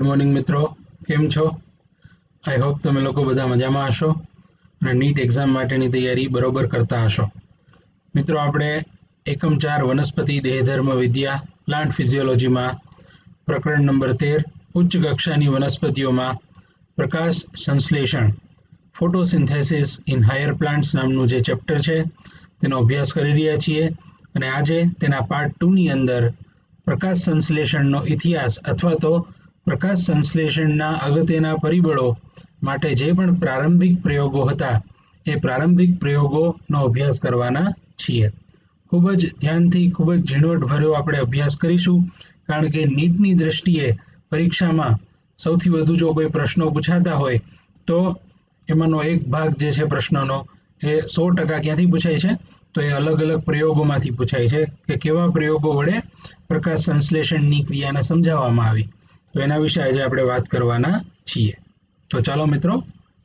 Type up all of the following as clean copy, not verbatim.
Morning મિત્રો, કેમ છો? આઈ હોપ તમે લોકો બધા મજામાં હશો અને નીટ એક્ઝામ માટેની તૈયારી બરોબર કરતા હશો. મિત્રો, આપણે એકમ 4 વનસ્પતિ દેહધર્મ વિદ્યા પ્લાન્ટ ફિઝિયોલોજીમાં પ્રકરણ નંબર 13 ઉચ્ચ કક્ષાની વનસ્પતિઓમાં પ્રકાશ સંશ્લેષણ ફોટોસિન્થેસિસ ઇન હાયર પ્લાન્ટ્સ નામનું જે ચેપ્ટર છે તેનો અભ્યાસ કરી રહ્યા છીએ અને આજે તેના પાર્ટ 2 ની અંદર પ્રકાશ સંશ્લેષણનો ઇતિહાસ અથવા તો પ્રકાશ સંશ્લેષણના અગત્યના પરિબળો માટે જે પણ પ્રારંભિક પ્રયોગો હતા એ પ્રારંભિક પ્રયોગોનો અભ્યાસ કરવાના છીએ. ખૂબ જ ધ્યાનથી ખૂબ જ ઝીણવટભર્યો આપણે અભ્યાસ કરીશું, કારણ કે નીટની દ્રષ્ટિએ પરીક્ષામાં સૌથી વધુ જો કોઈ પ્રશ્નો પૂછાતા હોય તો એમાંનો એક ભાગ જે છે પ્રશ્નોનો એ 100% ક્યાંથી પૂછાય છે તો એ અલગ અલગ પ્રયોગોમાંથી પૂછાય છે કે કેવા પ્રયોગો વડે પ્રકાશ સંશ્લેષણની ક્રિયાને સમજાવવામાં આવી. તો એના વિશે આજે આપણે વાત કરવાના છીએ. તો ચાલો મિત્રો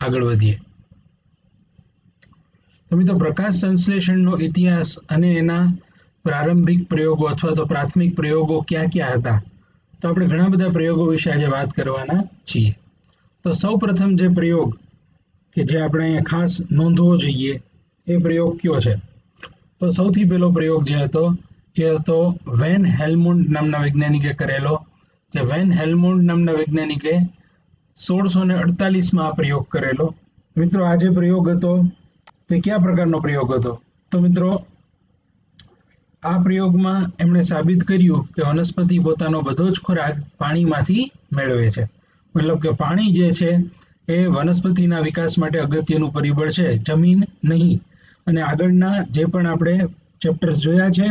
આગળ વધીએ. તો મિત્રો, પ્રકાશ સંશ્લેષણનો ઇતિહાસ અને એના પ્રારંભિક પ્રયોગો અથવા તો પ્રાથમિક પ્રયોગો ક્યાં ક્યાં હતા, તો આપણે ઘણા બધા પ્રયોગો વિશે આજે વાત કરવાના છીએ. તો સૌ પ્રથમ જે પ્રયોગ કે જે આપણે અહીંયા ખાસ નોંધવો જોઈએ એ પ્રયોગ કયો છે? તો સૌથી પહેલો પ્રયોગ જે હતો એ હતો વેન હેલ્મુન્ડ નામના વૈજ્ઞાનિકે કરેલો. જે વેન હેલ્મુન્ડ નામના વૈજ્ઞાનિકે 1648માં આ પ્રયોગ કરેલો. મિત્રો, આ જે પ્રયોગ હતો તે કયા પ્રકારનો પ્રયોગ હતો? તો મિત્રો, આ પ્રયોગમાં એમણે સાબિત કર્યું કે વનસ્પતિ પોતાનો બધો જ ખોરાક પાણીમાંથી મેળવે છે. મતલબ કે પાણી જે છે એ વનસ્પતિના વિકાસ માટે અગત્યનું પરિબળ છે, જમીન નહીં. અને આગળના જે પણ આપણે ચેપ્ટર્સ જોયા છે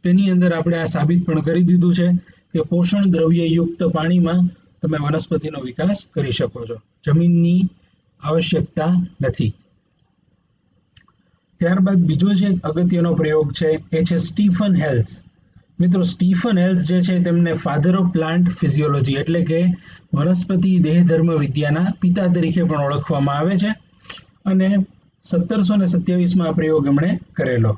તેની અંદર આપણે આ સાબિત પણ કરી દીધું છે કે પોષણ દ્રવ્યયુક્ત પાણીમાં તમે વનસ્પતિનો વિકાસ કરી શકો છો, જમીનની આવશ્યકતા નથી. ત્યારબાદ બીજો જે અગત્યનો પ્રયોગ છે એ છે સ્ટીફન હેલ્સ. મિત્રો, સ્ટીફન હેલ્સ જે છે તેમને ફાધર ઓફ પ્લાન્ટ ફિઝિયોલોજી એટલે કે વનસ્પતિ દેહધર્મ વિદ્યાના પિતા તરીકે પણ ઓળખવામાં આવે છે. અને 1727માં આ પ્રયોગ એમણે કરેલો.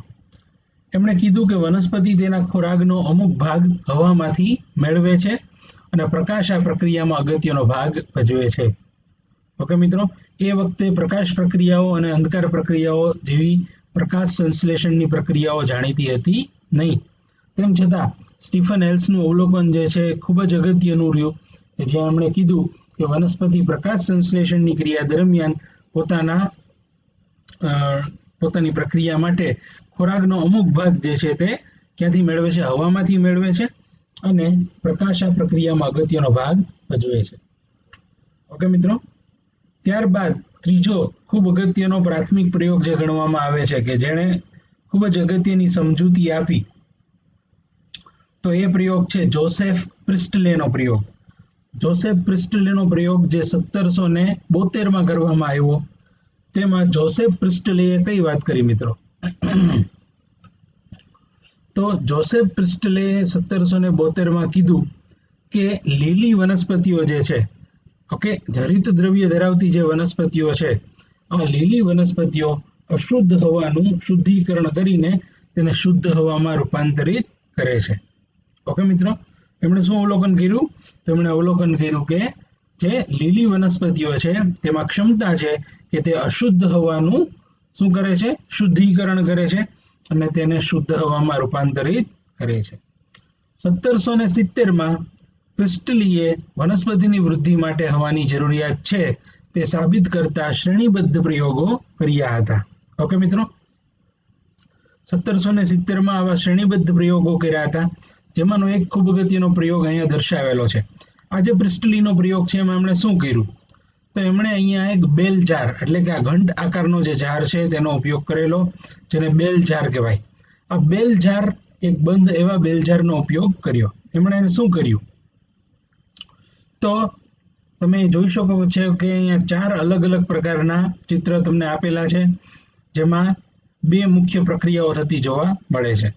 એમણે કીધું કે વનસ્પતિ તેના ખોરાકનો અમુક ભાગ હવામાંથી મેળવે છે અને પ્રકાશ આ પ્રક્રિયામાં અગત્યનો ભાગ ભજવે છે. ઓકે મિત્રો, એ વખતે પ્રકાશ પ્રક્રિયાઓ અને અંધકાર પ્રક્રિયાઓ જેવી પ્રકાશ સંશ્લેષણની પ્રક્રિયાઓ જાણીતી હતી નહીં. તેમ છતાં સ્ટીફન હેલ્સનું અવલોકન જે છે ખૂબ જ અગત્યનું રહ્યું કે જ્યાં એમણે કીધું કે વનસ્પતિ પ્રકાશ સંશ્લેષણની ક્રિયા દરમિયાન પોતાની પ્રક્રિયા માટે ખોરાકનો અમુક ભાગ જે છે તે ક્યાંથી મેળવે છે? હવામાંથી મેળવે છે અને પ્રકાશ આ પ્રક્રિયામાં અગત્યનો ભાગ ભજવે છે. ઓકે મિત્રો, ત્યારબાદ ત્રીજો ખૂબ અગત્યનો પ્રાથમિક પ્રયોગ જે ગણવામાં આવે છે કે જેણે ખૂબ જ અગત્યની સમજૂતી આપી, તો એ પ્રયોગ છે જોસેફ પ્રિસ્ટલેનો પ્રયોગ. જોસેફ પ્રિસ્ટલેનો પ્રયોગ જે 1772માં કરવામાં આવ્યો, તેમાં જોસેફ પ્રિસ્ટલેએ કઈ વાત કરી મિત્રો? તો જોસેફ પ્રિસ્ટલેએ 1772માં કીધું કે લીલી વનસ્પતિઓ જે છે, ઓકે, હરિત દ્રવ્ય ધરાવતી જે વનસ્પતિઓ છે, આ લીલી વનસ્પતિઓ અશુદ્ધ હવાનું શુદ્ધિકરણ કરીને તેને શુદ્ધ હવામાં રૂપાંતરિત કરે છે. ઓકે મિત્રો, એમણે શું અવલોકન કર્યું? તો એમણે અવલોકન કર્યું કે જે લીલી વનસ્પતિઓ છે તેમાં ક્ષમતા છે કે તે અશુદ્ધ હવાનું શું કરે છે? શુદ્ધિકરણ કરે છે અને તેને શુદ્ધ હવામાં રૂપાંતરિત કરે છે. 1770માં પ્રિસ્ટલીએ વનસ્પતિની વૃદ્ધિ માટે હવાની જરૂરિયાત છે તે સાબિત કરતા શ્રેણીબદ્ધ પ્રયોગો કર્યા હતા. ઓકે મિત્રો, 1770માં આવા શ્રેણીબદ્ધ પ્રયોગો કર્યા હતા, જેમાંનો એક ખૂબ અગત્યનો પ્રયોગ અહીંયા દર્શાવેલો છે. આ જે પ્રિસ્ટલીનો પ્રયોગ છે એમાં એમણે શું કર્યું? તો એમણે અહીંયા એક બેલ જાર એટલે કે આ ઘંટ આકારનો જે જાર છે તેનો ઉપયોગ કરેલો, જેને બેલ જાર કહેવાય. આ બેલ જાર એક બંધ એવા બેલ જારનો ઉપયોગ કર્યો. એમણે એને શું કર્યું? તો તમે જોઈ શકો છો કે અહીંયા 4 અલગ અલગ પ્રકારના ચિત્ર તમને આપેલા છે, જેમાં 2 મુખ્ય પ્રક્રિયાઓ થતી જોવા મળે છે.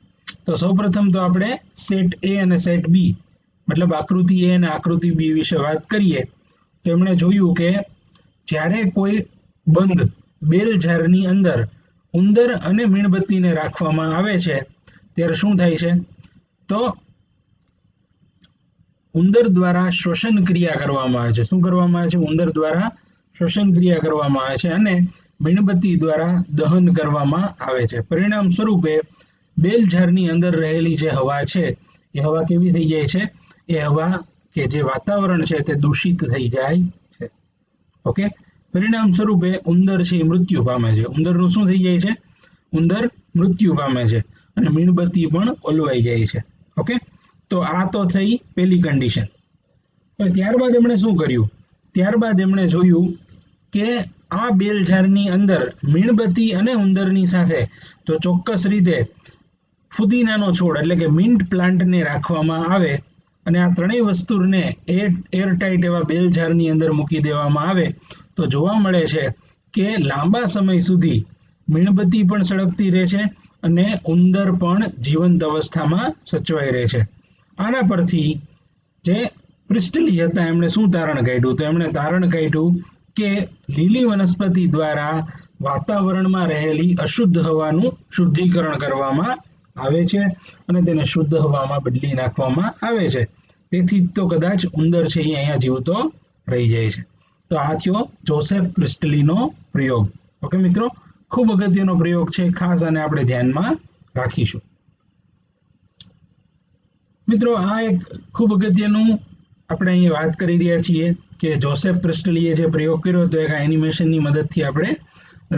તો સૌપ્રથમ તો આપણે સેટ એ અને સેટ બી મતલબ આકૃતિ એ અને આકૃતિ બી વિશે વાત કરીએ તો એમણે જોયું કે જ્યારે કોઈ બંધ બેલ જારની અંદર ઉંદર અને મીણબત્તીને રાખવામાં આવે છે ત્યારે શું થાય છે? તો ઉંદર દ્વારા શ્વસન ક્રિયા કરવામાં આવે છે। શું કરવામાં આવે છે? ઉંદર દ્વારા શ્વસન ક્રિયા કરવામાં આવે છે અને મીણબત્તી દ્વારા દહન કરવામાં આવે છે। પરિણામ સ્વરૂપે બેલઝાડની અંદર રહેલી જે હવા છે એ હવા કેવી થઈ જાય છે? એ હવા કે જે વાતાવરણ છે તે દૂષિત થઈ જાય છે। ઓકે, પરિણામ સ્વરૂપે ઉંદર છે એ મૃત્યુ પામે છે। ઉંદરનું શું થઈ જાય છે? ઉંદર મૃત્યુ પામે છે અને મીણબત્તી પણ ઓલવાઈ જાય છે। ઓકે, તો આ તો થઈ પહેલી કન્ડિશન। ત્યારબાદ એમણે શું કર્યું? ત્યારબાદ એમણે જોયું કે આ બેલઝાડની અંદર મીણબત્તી અને ઉંદરની સાથે જો ચોક્કસ રીતે ફુદીનાનો છોડ એટલે કે મિન્ટ પ્લાન્ટને રાખવામાં આવે અને આ ત્રણેય વસ્તુને એરટાઇટ એવા બેલઝાડની અંદર મૂકી દેવામાં આવે તો જોવા મળે છે કે લાંબા સમય સુધી મીણબત્તી પણ સળગતી રહે છે અને ઉંદર પણ જીવંત અવસ્થામાં સચવાઈ રહે છે। આના પરથી જે પ્રિસ્ટલી હતા એમણે શું તારણ કાઢ્યું? તો એમણે તારણ કાઢ્યું કે લીલી વનસ્પતિ દ્વારા વાતાવરણમાં રહેલી અશુદ્ધ હવાનું શુદ્ધિકરણ કરવામાં આવે છે અને તેને શુદ્ધ હવામાં બદલી નાખવામાં આવે છે। તેથી તો કદાચ ઉંદર છે એ અહીંયા જીવતો રહી જાય છે। તો આ થયો જોસેફ પ્રિસ્ટલીનો પ્રયોગ। ઓકે મિત્રો, ખૂબ અગત્યનો પ્રયોગ છે, ખાસ આને આપણે ધ્યાનમાં રાખીશું। મિત્રો, આ એક ખૂબ અગત્યનું આપણે અહીંયા વાત કરી રહ્યા છીએ કે જોસેફ પ્રિસ્ટલીએ જે પ્રયોગ કર્યો તો એક એનિમેશનની મદદથી આપણે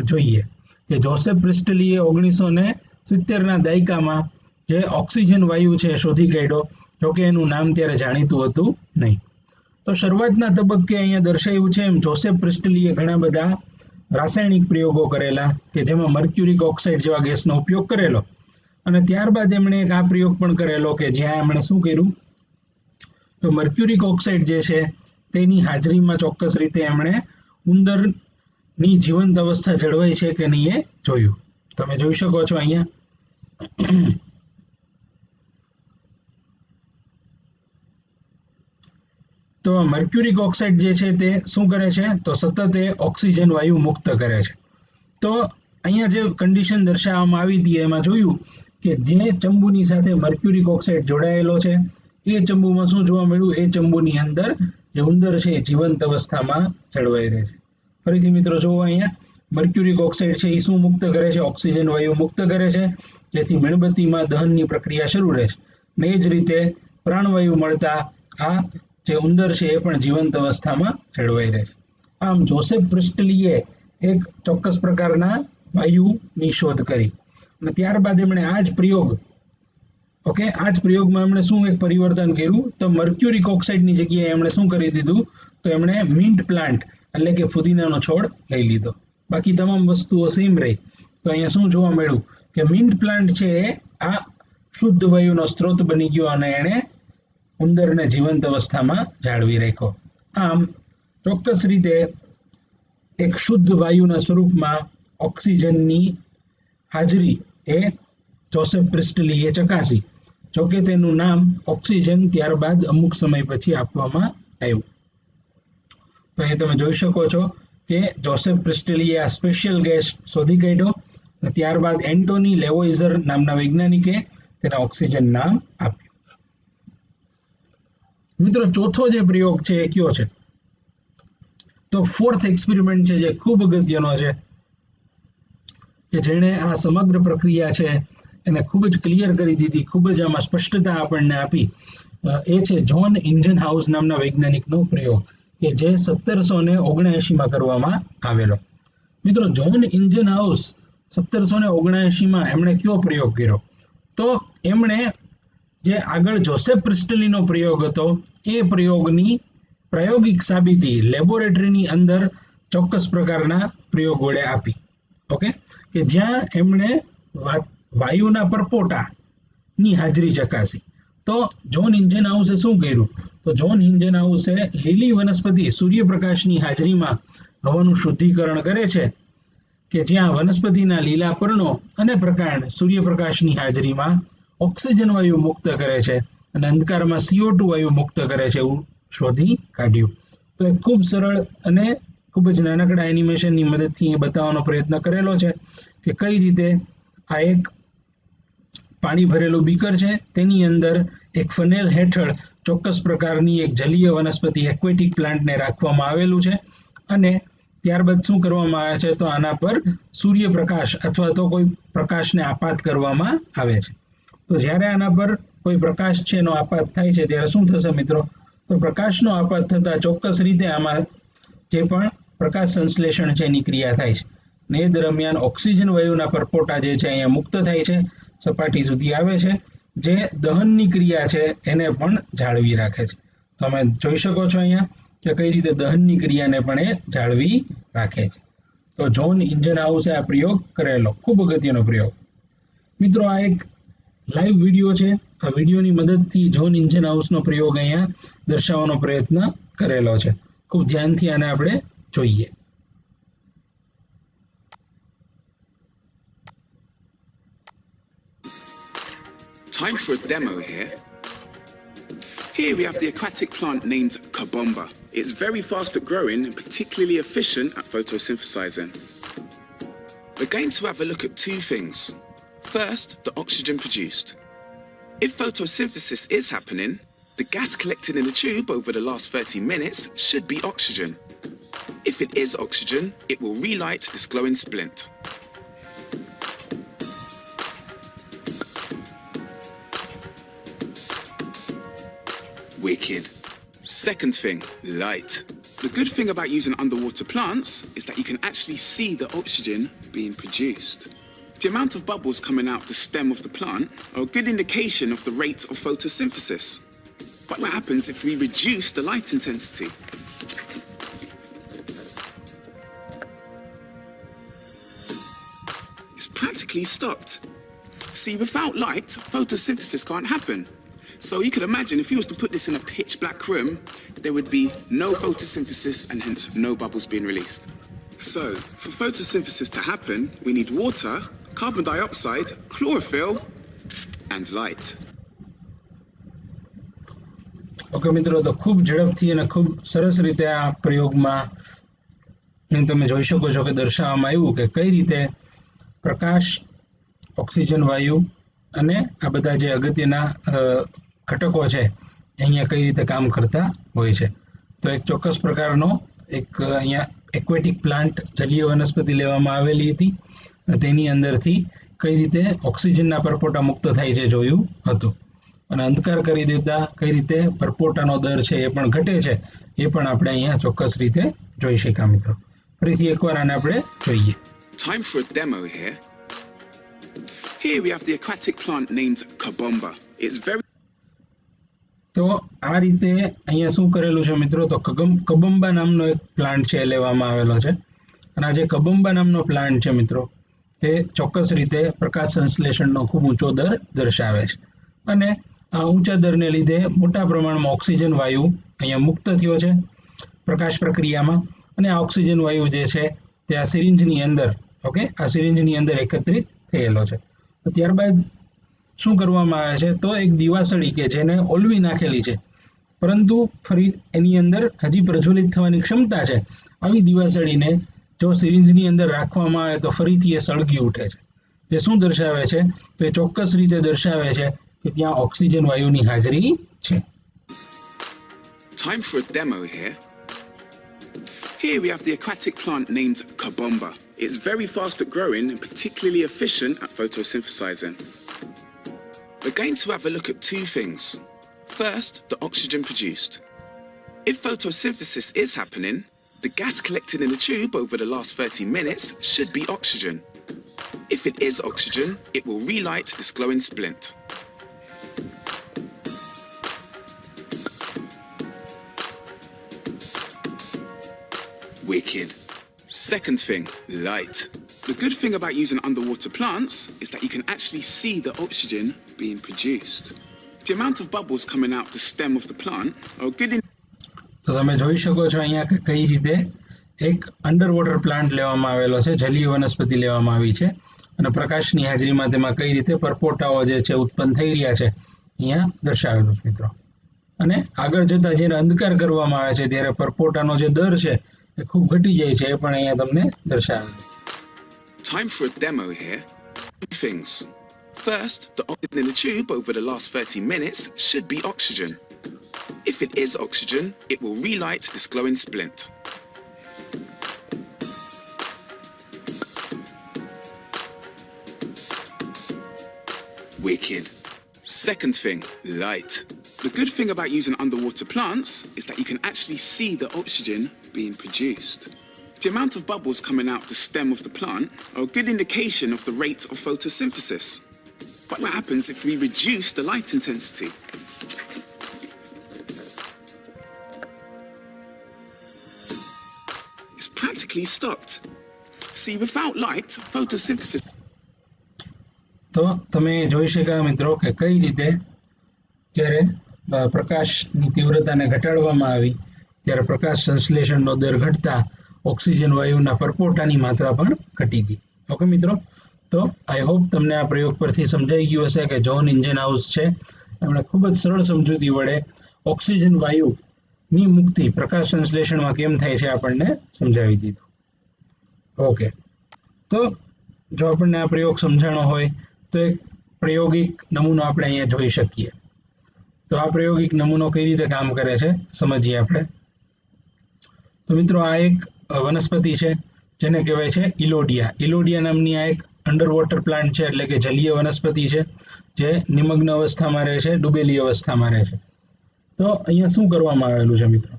જોઈએ કે જોસેફ પ્રિસ્ટલીએ 1970ના દાયકામાં જે ઓક્સિજન વાયુ છે શોધી કાઢ્યો, જોકે એનું નામ ત્યારે જાણીતું હતું નહીં। તો શરૂઆતના તબક્કે અહીંયા દર્શાવ્યું છે એમ જોસેફ પ્રિસ્ટલીએ ઘણા બધા રાસાયણિક પ્રયોગો કરેલા કે જેમાં મર્ક્યુરિક ઓક્સાઇડ જેવા ગેસનો ઉપયોગ કરેલો અને ત્યારબાદ એમણે એક આ પ્રયોગ પણ કરેલો કે જ્યાં એમણે શું કર્યું? તો મર્ક્યુરિક ઓક્સાઇડ જે છે તેની હાજરીમાં ચોક્કસ રીતે એમણે ઉંદરની જીવંત અવસ્થા જળવાઈ છે કે નહીં એ જોયું। તમે જોઈ શકો છો અહીંયા તો મર્ક્યુરિક ઓક્સાઇડ જે છે તે શું કરે છે? તો સતત એ ઓક્સિજન વાયુ મુક્ત કરે છે। તો અહીંયા જે કન્ડિશન દર્શાવવામાં આવી હતી એમાં જોયું કે જે ચંબુની સાથે મર્ક્યુરિક ઓક્સાઇડ જોડાયેલો છે એ ચંબુમાં શું જોવા મળ્યું? એ ચંબુની અંદર જે ઉંદર છે એ જીવંત અવસ્થામાં જળવાઈ રહે છે। ફરીથી મિત્રો જુઓ અહીંયા મર્ક્યુરિક ઓક્સાઇડ છે એ શું મુક્ત કરે છે? ઓક્સિજન વાયુ મુક્ત કરે છે, જેથી મીણબત્તીમાં દહનની પ્રક્રિયા શરૂ રહે છે અને એ જ રીતે પ્રાણવાયુ મળતા આ જે ઉંદર છે એ પણ જીવંત અવસ્થામાં જળવાઈ રહે છે। આમ જોસેફ પ્રિસ્ટલીએ એક ચોક્કસ પ્રકારના વાયુની શોધ કરી અને ત્યારબાદ એમણે આ જ પ્રયોગમાં એમણે શું એક પરિવર્તન કર્યું? તો મર્ક્યુરિક ઓક્સાઇડની જગ્યાએ એમણે શું કરી દીધું? તો એમણે મિન્ટ પ્લાન્ટ એટલે કે ફુદીનાનો છોડ લઈ લીધો। બાકી તમામ વસ્તુઓ સેમ રહી। તો અહીંયા શું જોવા મળ્યું કે મિન્ટ પ્લાન્ટ છે એ આ શુદ્ધ વાયુનો સ્ત્રોત બની ગયો અને એણે ઉંદરને જીવંત અવસ્થામાં જાળવી રાખ્યો। આમ ચોક્કસ રીતે એક શુદ્ધ વાયુના સ્વરૂપમાં ઓક્સિજનની હાજરી એ જોસેફ પ્રિસ્ટલીએ ચકાસી, જોકે તેનું નામ ઓક્સિજન ત્યારબાદ અમુક સમય પછી આપવામાં આવ્યું। તો અહીં તમે જોઈ શકો છો કે જોસેફ પ્રિસ્ટલીએ આ સ્પેશિયલ ગેસ શોધી કાઢ્યો અને ત્યારબાદ એન્ટોની લેવોઇઝર નામના વૈજ્ઞાનિકે તેને ઓક્સિજન નામ આપ્યું। મિત્રો, ચોથો જે પ્રયોગ છે એ કયો છે? તો ફોર્થ એક્સપેરિમેન્ટ છે જે ખૂબ અગત્યનો છે કે જેણે આ સમગ્ર પ્રક્રિયા છે એને ખૂબ જ ક્લિયર કરી દીધી, ખૂબ જ આમાં સ્પષ્ટતા આપણને આપી। એ છે જ્હોન ઇન્જનહાઉસ નામના વૈજ્ઞાનિકનો પ્રયોગ કે જે 1779માં કરવામાં આવેલો। મિત્રો, જ્હોન ઇન્જનહાઉસ 1779માં એમણે કયો પ્રયોગ કર્યો? તો એમણે જે આગળ જોસેફ પ્રિસ્ટલીનો પ્રયોગ હતો એ પ્રયોગની પ્રાયોગિક સાબિતી લેબોરેટરીની અંદર ચોક્કસ પ્રકારના પ્રયોગ વડે આપી। ઓકે, કે જ્યાં એમણે વાયુના પરપોટાની હાજરી ચકાસી। તો જ્હોન ઇન્જનહાઉસે શું કર્યું? તો જ્હોન ઇન્જનહાઉસે લીલી વનસ્પતિ સૂર્યપ્રકાશની હાજરીમાં હવાનું શુદ્ધિકરણ કરે છે કે જ્યાં વનસ્પતિના લીલા પર્ણો અને પ્રકાંડ સૂર્યપ્રકાશની હાજરીમાં ઓક્સિજન વાયુ મુક્ત કરે છે અને અંધકારમાં CO2 વાયુ મુક્ત કરે છે એવું શોધી કાઢ્યું। તો એક ખૂબ સરળ અને ખૂબ જ નાનકડા એનિમેશનની મદદથી એ બતાવવાનો પ્રયત્ન કરેલો છે કે કઈ રીતે આ એક પાણી ભરેલું બીકર છે, તેની અંદર એક ફનેલ હેઠળ ચોક્કસ પ્રકારની એક જલીય વનસ્પતિ એક્વેટિક પ્લાન્ટને રાખવામાં આવેલું છે અને ત્યારબાદ શું કરવામાં આવે છે તો આના પર સૂર્યપ્રકાશ અથવા તો કોઈ પ્રકાશને આપાત કરવામાં આવે છે. તો જ્યારે આના પર કોઈ પ્રકાશ છે એનો આપાત થાય છે ત્યારે શું થશે મિત્રો તો પ્રકાશનો આપાત થતાં ચોક્કસ રીતે આમાં જે પણ પ્રકાશ સંશ્લેષણ છે એની ક્રિયા થાય છે ને એ દરમિયાન ઓક્સિજન વાયુના પરપોટા જે છે અહીંયા મુક્ત થાય છે, સપાટી સુધી આવે છે, જે દહનની ક્રિયા છે એને પણ જાળવી રાખે છે. તમે જોઈ શકો છો અહીંયા કે કઈ રીતે દહનની ક્રિયાને પણ એ જાળવી રાખે છે. તો જ્હોન ઇન્જનહાઉસે આ પ્રયોગ કરેલો, ખૂબ અગત્યનો પ્રયોગ. મિત્રો આ એક લાઈવ વિડીયો છે. આ વિડીયોની મદદથી જ્હોન ઇન્જનહાઉસનો પ્રયોગ અહીંયા દર્શાવવાનો પ્રયત્ન કરેલો છે. ખૂબ ધ્યાનથી આને આપણે જોઈએ. Time for a demo here. Here we have the aquatic plant named Kabomba. It's very fast at growing and particularly efficient at photosynthesizing. We're going to have a look at two things. First, the oxygen produced. If photosynthesis is happening, the gas collected in the tube over the last 30 minutes should be oxygen. If it is oxygen, it will relight this glowing splint. Wicked. Second thing, light. The good thing about using underwater plants is that you can actually see the oxygen being produced. The amount of bubbles coming out the stem of the plant are a good indication of the rate of photosynthesis. But what happens if we reduce the light intensity? It's practically stopped. See, without light, photosynthesis can't happen. So you could imagine if you was to put this in a pitch black room, there would be no photosynthesis and hence no bubbles being released. So for photosynthesis to happen, we need water, carbon dioxide, chlorophyll and light. Okay મિત્રો, તો ખૂબ ઝડપથી અને ખૂબ સરસ રીતે આ પ્રયોગમાં તમે જોઈ શકો છો કે દર્શાવવામાં આવ્યું કે કઈ રીતે પ્રકાશ, ઓક્સિજન વાયુ અને આ બધા જે અગત્યના ઘટકો છે અહીંયા કઈ રીતે કામ કરતા હોય છે. તો એક ચોક્કસ પ્રકારનો એક અહીંયા એક્વેટિક પ્લાન્ટ જલીય વનસ્પતિ લેવામાં આવેલી હતી અને તેની અંદરથી કઈ રીતે ઓક્સિજનના પરપોટા મુક્ત થાય છે જોયું હતું અને અંધકાર કરી દેતા કઈ રીતે પરપોટાનો દર છે એ પણ ઘટે છે એ પણ આપણે અહીંયા ચોક્કસ રીતે જોઈ શક્યા મિત્રો. ફરીથી એકવાર આને આપણે જોઈએ. Time for a demo here. Here we have the aquatic plant named Kabomba. It's very તો આ રીતે અહીંયા શું કરેલું છે મિત્રો તો કબંબા નામનો એક પ્લાન્ટ છે લેવામાં આવેલો છે અને આ જે કબંબા નામનો પ્લાન્ટ છે મિત્રો તે ચોક્કસ રીતે પ્રકાશ સંશ્લેષણનો ખૂબ ઊંચો દર દર્શાવે છે અને આ ઊંચા દરને લીધે મોટા પ્રમાણમાં ઓક્સિજન વાયુ અહીંયા મુક્ત થયો છે પ્રકાશ પ્રક્રિયામાં અને આ ઓક્સિજન વાયુ જે છે તે આ સિરિંજની અંદર આ સિરિંજની અંદર એકત્રિત થયેલો છે. ત્યારબાદ શું કરવામાં આવે છે તો એક દિવાસળી કે જેને ઓલવી નાખેલી છે પરંતુ ફરી એની અંદર હજી પ્રજ્વલિત થવાની ક્ષમતા છે, આવી દિવાસળીને જો સિરિંજની અંદર રાખવામાં આવે તો ફરીથી એ સળગી ઉઠે છે. જે શું દર્શાવે છે તો એ ચોક્કસ રીતે દર્શાવે છે કે ત્યાં ઓક્સિજન વાયુની હાજરી છે. Time for a demo here. Here we have the aquatic plant named Kabomba. It's very fast at growing and particularly efficient at photosynthesizing. We're going to have a look at two things. First, the oxygen produced. If photosynthesis is happening, the gas collected in the tube over the last 30 minutes should be oxygen. If it is oxygen, it will relight this glowing splint. Wicked. Second thing, light. The good thing about using underwater plants is that you can actually see the oxygen being produced. The amount of bubbles coming out the stem of the plant are good. તો તમે જોઈ શકો છો અહીંયા કે કઈ રીતે એક અંડરવોટર પ્લાન્ટ લેવામાં આવેલો છે, જલીય વનસ્પતિ લેવામાં આવી છે અને પ્રકાશની હાજરીમાં તેમાં કઈ રીતે પરપોટાઓ જે છે ઉત્પન્ન થઈ રહ્યા છે અહીંયા દર્શાવેલું છે મિત્રો. અને આગળ જતા જ્યારે અંધકાર કરવામાં આવે છે ત્યારે પરપોટાનો જે દર છે એ ખૂબ ઘટી જાય છે એ પણ અહીંયા તમને દર્શાવેલું. Time for a demo here. Two things. First, the oxygen in the tube over the last 30 minutes should be oxygen. If it is oxygen, it will relight this glowing splint. Wicked. Second thing, light. The good thing about using underwater plants is that you can actually see the oxygen being produced. The amount of bubbles coming out the stem of the plant are a good indication of the rate of photosynthesis. But what happens if we reduce the light intensity? It's practically stopped. See, without light, photosynthesis. તો તમે જોઈ શક્યા મિત્રો કે કઈ રીતે જ્યારે પ્રકાશની તીવ્રતાને ઘટાડવામાં આવી ત્યારે પ્રકાશ સંશ્લેષણનો દર ઘટતા ઓક્સિજન વાયુના પરપોટાની માત્રા પણ ઘટી ગઈ. ઓકે મિત્રો, તો આઈ હોપ તમને આ પ્રયોગ પરથી સમજાઈ ગયું હશે કે જ્હોન ઇન્જનહાઉસ છે એમણે ખૂબ જ સરળ સમજૂતી વડે ઓક્સિજન વાયુની મુક્તિ પ્રકાશ સંશ્લેષણમાં કેમ થાય છે આપણને સમજાવી દીધું. ઓકે, તો જો આપણને આ પ્રયોગ સમજાણો હોય તો એક પ્રાયોગિક નમૂનો આપણે અહીંયા જોઈ શકીએ. તો આ પ્રાયોગિક નમૂનો કઈ રીતે કામ કરે છે સમજીએ આપણે. તો મિત્રો આ એક વનસ્પતિ છે જેને કહેવાય છે ઇલોડિયા. ઇલોડિયા નામની આ એક અંડર વોટર પ્લાન્ટ છે, એટલે કે જલીય વનસ્પતિ છે જે નિમગ્ન અવસ્થામાં રહે છે, ડૂબેલી અવસ્થામાં રહે છે. તો અહીંયા શું કરવામાં આવેલું છે મિત્રો?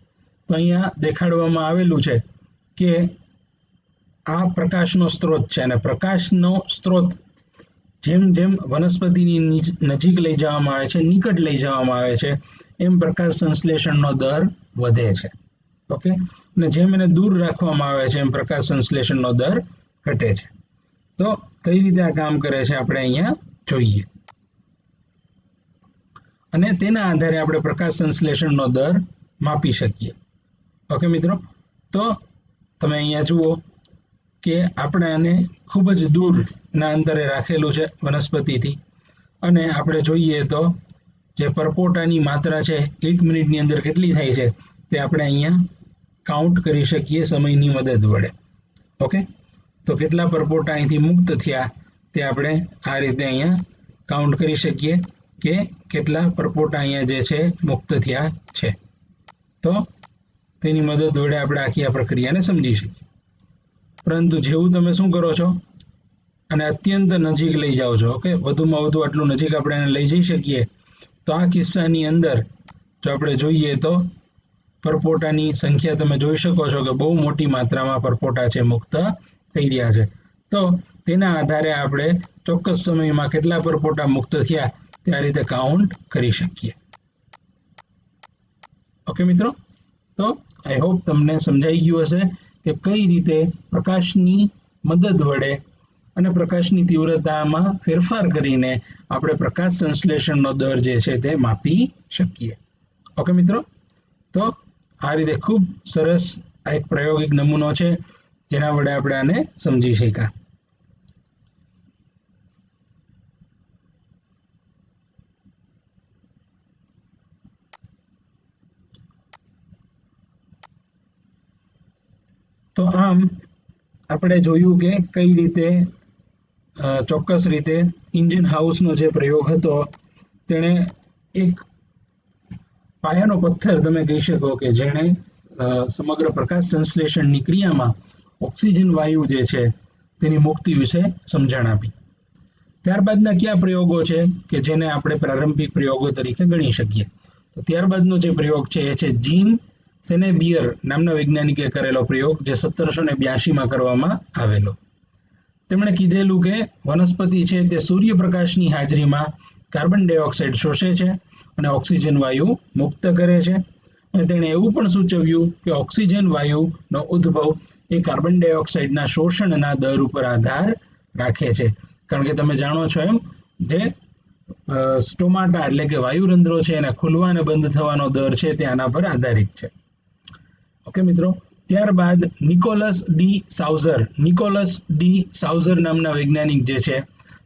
તો અહીંયા દેખાડવામાં આવેલું છે કે આ પ્રકાશનો સ્ત્રોત છે અને પ્રકાશનો સ્ત્રોત જેમ જેમ વનસ્પતિની નજીક લઈ જવામાં આવે છે, નિકટ લઈ જવામાં આવે છે, એમ પ્રકાશ સંશ્લેષણનો દર વધે છે. ઓકે, અને જેમ એને દૂર રાખવામાં આવે છે એમ પ્રકાશ સંશ્લેષણનો દર ઘટે છે. તો કઈ રીતે આ કામ કરે છે આપણે અહીંયા જોઈએ અને તેના આધારે આપણે પ્રકાશ સંશ્લેષણનો દર માપી શકીએ. ઓકે મિત્રો, તો તમે અહીંયા જુઓ કે આપણે આને ખૂબ જ દૂરના અંતરે રાખેલું છે વનસ્પતિથી અને આપણે જોઈએ તો જે પરપોટાની માત્રા છે 1 મિનિટની અંદર કેટલી થાય છે તે આપણે અહીંયા કાઉન્ટ કરી શકીએ સમયની મદદ વડે. ઓકે, તો કેટલા પરપોટા અહીંથી મુક્ત થયા તે આપણે આ રીતે અહીંયા કાઉન્ટ કરી શકીએ કે કેટલા પરપોટા અહીંયા જે છે મુક્ત થયા છે. તો તેની મદદ વડે આપણે આખી આ પ્રક્રિયાને સમજી શકીએ. પરંતુ જેવું તમે શું કરો છો અને અત્યંત નજીક લઈ જાઓ છો, ઓકે, વધુમાં વધુ આટલું નજીક આપણે એને લઈ જઈ શકીએ તો આ કિસ્સાની અંદર જો આપણે જોઈએ તો પરપોટાની સંખ્યા તમે જોઈ શકો છો કે બહુ મોટી માત્રામાં પરપોટા છે મુક્ત થઈ રહ્યા છે. તો તેના આધારે આપણે ચોક્કસ સમયમાં કેટલા પરપોટા મુક્ત થયા તે આ રીતે કાઉન્ટ કરી શકીએ. ઓકે મિત્રો, તો આઈ હોપ તમને સમજાઈ ગયું હશે કે કઈ રીતે પ્રકાશની મદદ વડે અને પ્રકાશની તીવ્રતામાં ફેરફાર કરીને આપણે પ્રકાશ સંશ્લેષણનો દર જે છે તે માપી શકીએ. ઓકે મિત્રો, તો આ રીતે ખૂબ સરસ આ એક પ્રાયોગિક નમૂનો છે જેના વડે આપણે આને સમજી શક્યા. તો આમ આપણે જોયું કે કઈ રીતે ચોક્કસ રીતે ઇન્જિન હાઉસનો જે પ્રયોગ હતો તેણે એક પાયાનો પથ્થર તમે કહી શકો કે જેણે સમગ્ર પ્રકાશ સંશ્લેષણની ક્રિયામાં ઓક્સિજન વાયુ જે છે તેની મુક્તિ વિશે સમજણ આપી. ત્યારબાદના કયા પ્રયોગો છે કે જેને આપણે પ્રારંભિક પ્રયોગો તરીકે ગણી શકીએ? તો ત્યારબાદનો જે પ્રયોગ છે એ છે જીન સેનેબિયર નામના વૈજ્ઞાનિકે કરેલો પ્રયોગ જે 1782માં કરવામાં આવેલો. તેમણે કીધેલું કે વનસ્પતિ છે તે સૂર્યપ્રકાશની હાજરીમાં કાર્બન ડાયોક્સાઇડ શોષે છે અને ઓક્સિજન વાયુ મુક્ત કરે છે. અને તેણે એવું પણ સૂચવ્યું કે ઓક્સિજન વાયુનો ઉદ્ભવ એ કાર્બન ડાયોક્સાઇડના શોષણના દર ઉપર આધાર રાખે છે. કારણ કે તમે જાણો છો એમ જે સ્ટોમાટા એટલે કે વાયુરંધ્રો છે એના ખુલવા અને બંધ થવાનો દર છે તે આના પર આધારિત છે. ઓકે મિત્રો, ત્યારબાદ નિકોલસ ડી સાઉઝર નામના વૈજ્ઞાનિક જે છે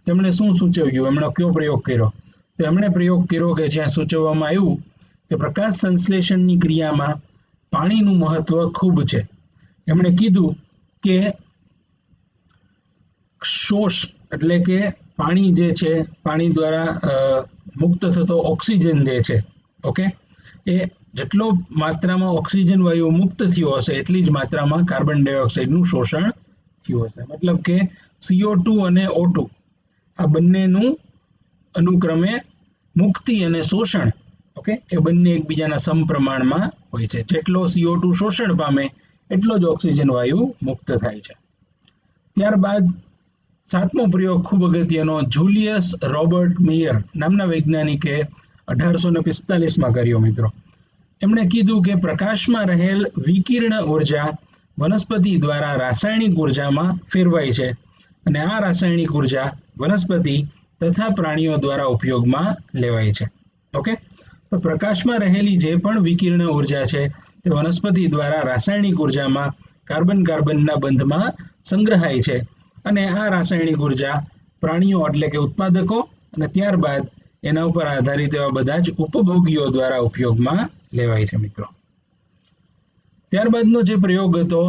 તેમણે શું સૂચવ્યું? એમણે કયો પ્રયોગ કર્યો? તો એમણે પ્રયોગ કર્યો કે જ્યાં સૂચવવામાં આવ્યું કે પ્રકાશ સંશ્લેષણની ક્રિયામાં પાણીનું મહત્વ ખૂબ છે. એમણે કીધું કે શોષ એટલે કે પાણી જે છે પાણી દ્વારા મુક્ત થતો ઓક્સિજન જે છે, ઓકે, એ જેટલો માત્રામાં ઓક્સિજન વાયુ મુક્ત થયો હશે એટલી જ માત્રામાં કાર્બન ડાયોક્સાઇડનું શોષણ થયું હશે. મતલબ કે CO2 અને O2 આ બંનેનું અનુક્રમે મુક્તિ અને શોષણ, ઓકે, એ બંને એકબીજાના સમપ્રમાણમાં હોય છે. જેટલો CO2 શોષણ પામે એટલો જ ઓક્સિજન વાયુ મુક્ત થાય છે. ત્યારબાદ સાતમો પ્રયોગ ખૂબ અગત્યનો જુલિયસ રોબર્ટ મેયર નામના વૈજ્ઞાનિકે 1845માં કર્યો મિત્રો. એમણે કીધું કે પ્રકાશમાં રહેલ વિકિરણ ઉર્જા વનસ્પતિ દ્વારા રાસાયણિક ઉર્જામાં ફેરવાય છે અને આ રાસાયણિક ઉર્જા વનસ્પતિ તથા પ્રાણીઓ દ્વારા ઉપયોગમાં લેવાય છે. ઓકે, તો પ્રકાશમાં રહેલી જે પણ વિકિરણ ઉર્જા છે તે વનસ્પતિ દ્વારા રાસાયણિક ઉર્જામાં કાર્બનના બંધમાં સંગ્રહાય છે અને આ રાસાયણિક ઉર્જા પ્રાણીઓ એટલે કે ઉત્પાદકો અને ત્યારબાદ એના ઉપર આધારિત એવા બધા જ ઉપભોગીઓ દ્વારા ઉપયોગમાં લેવાય છે મિત્રો. ત્યારબાદનો જે પ્રયોગ હતો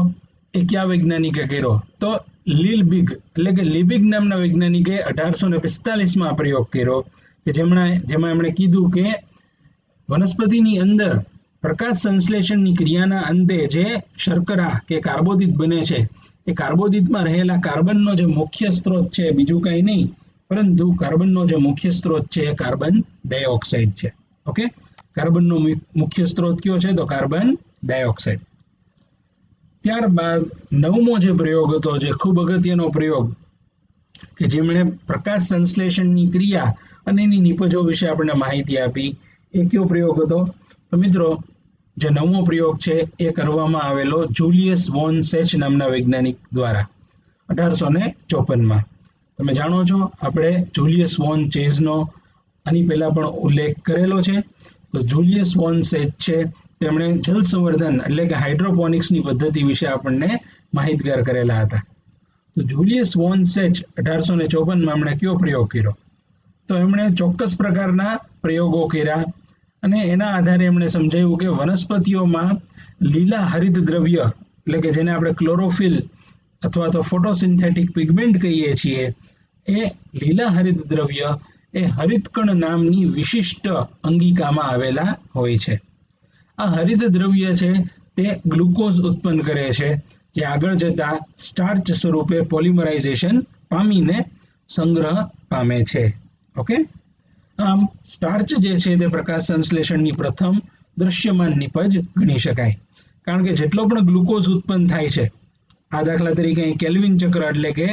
એ કયા વૈજ્ઞાનિકે કર્યો? તો લીલબિગ એટલે કે લિબિગ નામના વૈજ્ઞાનિકે 1845માં પ્રયોગ કર્યો કે જેમાં એમણે કીધું કે વનસ્પતિની અંદર પ્રકાશ સંશ્લેષણની ક્રિયાના અંતે જે શર્કરા કે કાર્બોદિત બને છે એ કાર્બોદિતમાં રહેલા કાર્બનનો જે મુખ્ય સ્ત્રોત છે બીજું કંઈ નહીં પરંતુ કાર્બનનો જે મુખ્ય સ્ત્રોત છે એ કાર્બન ડાયોક્સાઇડ છે. ઓકે, કાર્બનનો મુખ્ય સ્ત્રોત કયો છે? તો કાર્બન ડાયોક્સાઇડ. ત્યારબાદ નવમો જે પ્રયોગ હતો, જે ખૂબ અગત્યનો પ્રયોગ કે જેમણે પ્રકાશ સંશ્લેષણની ક્રિયા અને એની નિપજો વિશે આપણને માહિતી આપી, એ કયો પ્રયોગ હતો? તો મિત્રો જે નવમો પ્રયોગ છે એ કરવામાં આવેલો જુલિયસ વોન સેચ નામના વૈજ્ઞાનિક દ્વારા 1854માં. તમે જાણો છો આપણે જુલિયસ વોન ચેઝનો આની પહેલા પણ ઉલ્લેખ કરેલો છે. તો જુલિયસ વોન સેચ છે તેમણે જલ સંવર્ધન એટલે કે હાઇડ્રોપોનિક્સની પદ્ધતિ વિશે આપણને માહિતગાર કરેલા હતા. તો જુલિયસ વોન સેચ 1854માં એમણે કયો પ્રયોગ કર્યો? તો એમણે ચોક્કસ પ્રકારના પ્રયોગો કર્યા અને એના આધારે એમણે સમજાવ્યું કે વનસ્પતિઓમાં લીલા હરિત દ્રવ્ય એટલે કે જેને આપણે ક્લોરોફિલ અથવા તો ફોટોસિન્થેટિક પિગમેન્ટ કહીએ છીએ, એ લીલા હરિત દ્રવ્ય એ હરિતકણ નામની વિશિષ્ટ અંગિકામાં આવેલા હોય છે. આ હરિત દ્રવ્ય છે તે ગ્લુકોઝ ઉત્પન્ન કરે છે જે આગળ જતા સ્ટાર્ચ સ્વરૂપે પોલિમરાઇઝેશન પામીને સંગ્રહ પામે છે. ઓકે, આમ સ્ટાર્ચ જે છે તે પ્રકાશ સંશ્લેષણની પ્રથમ દૃશ્યમાન નિપજ ગણી શકાય, કારણ કે જેટલો પણ ગ્લુકોઝ ઉત્પન્ન થાય છે, આ દાખલા તરીકે કેલ્વિન ચક્ર એટલે કે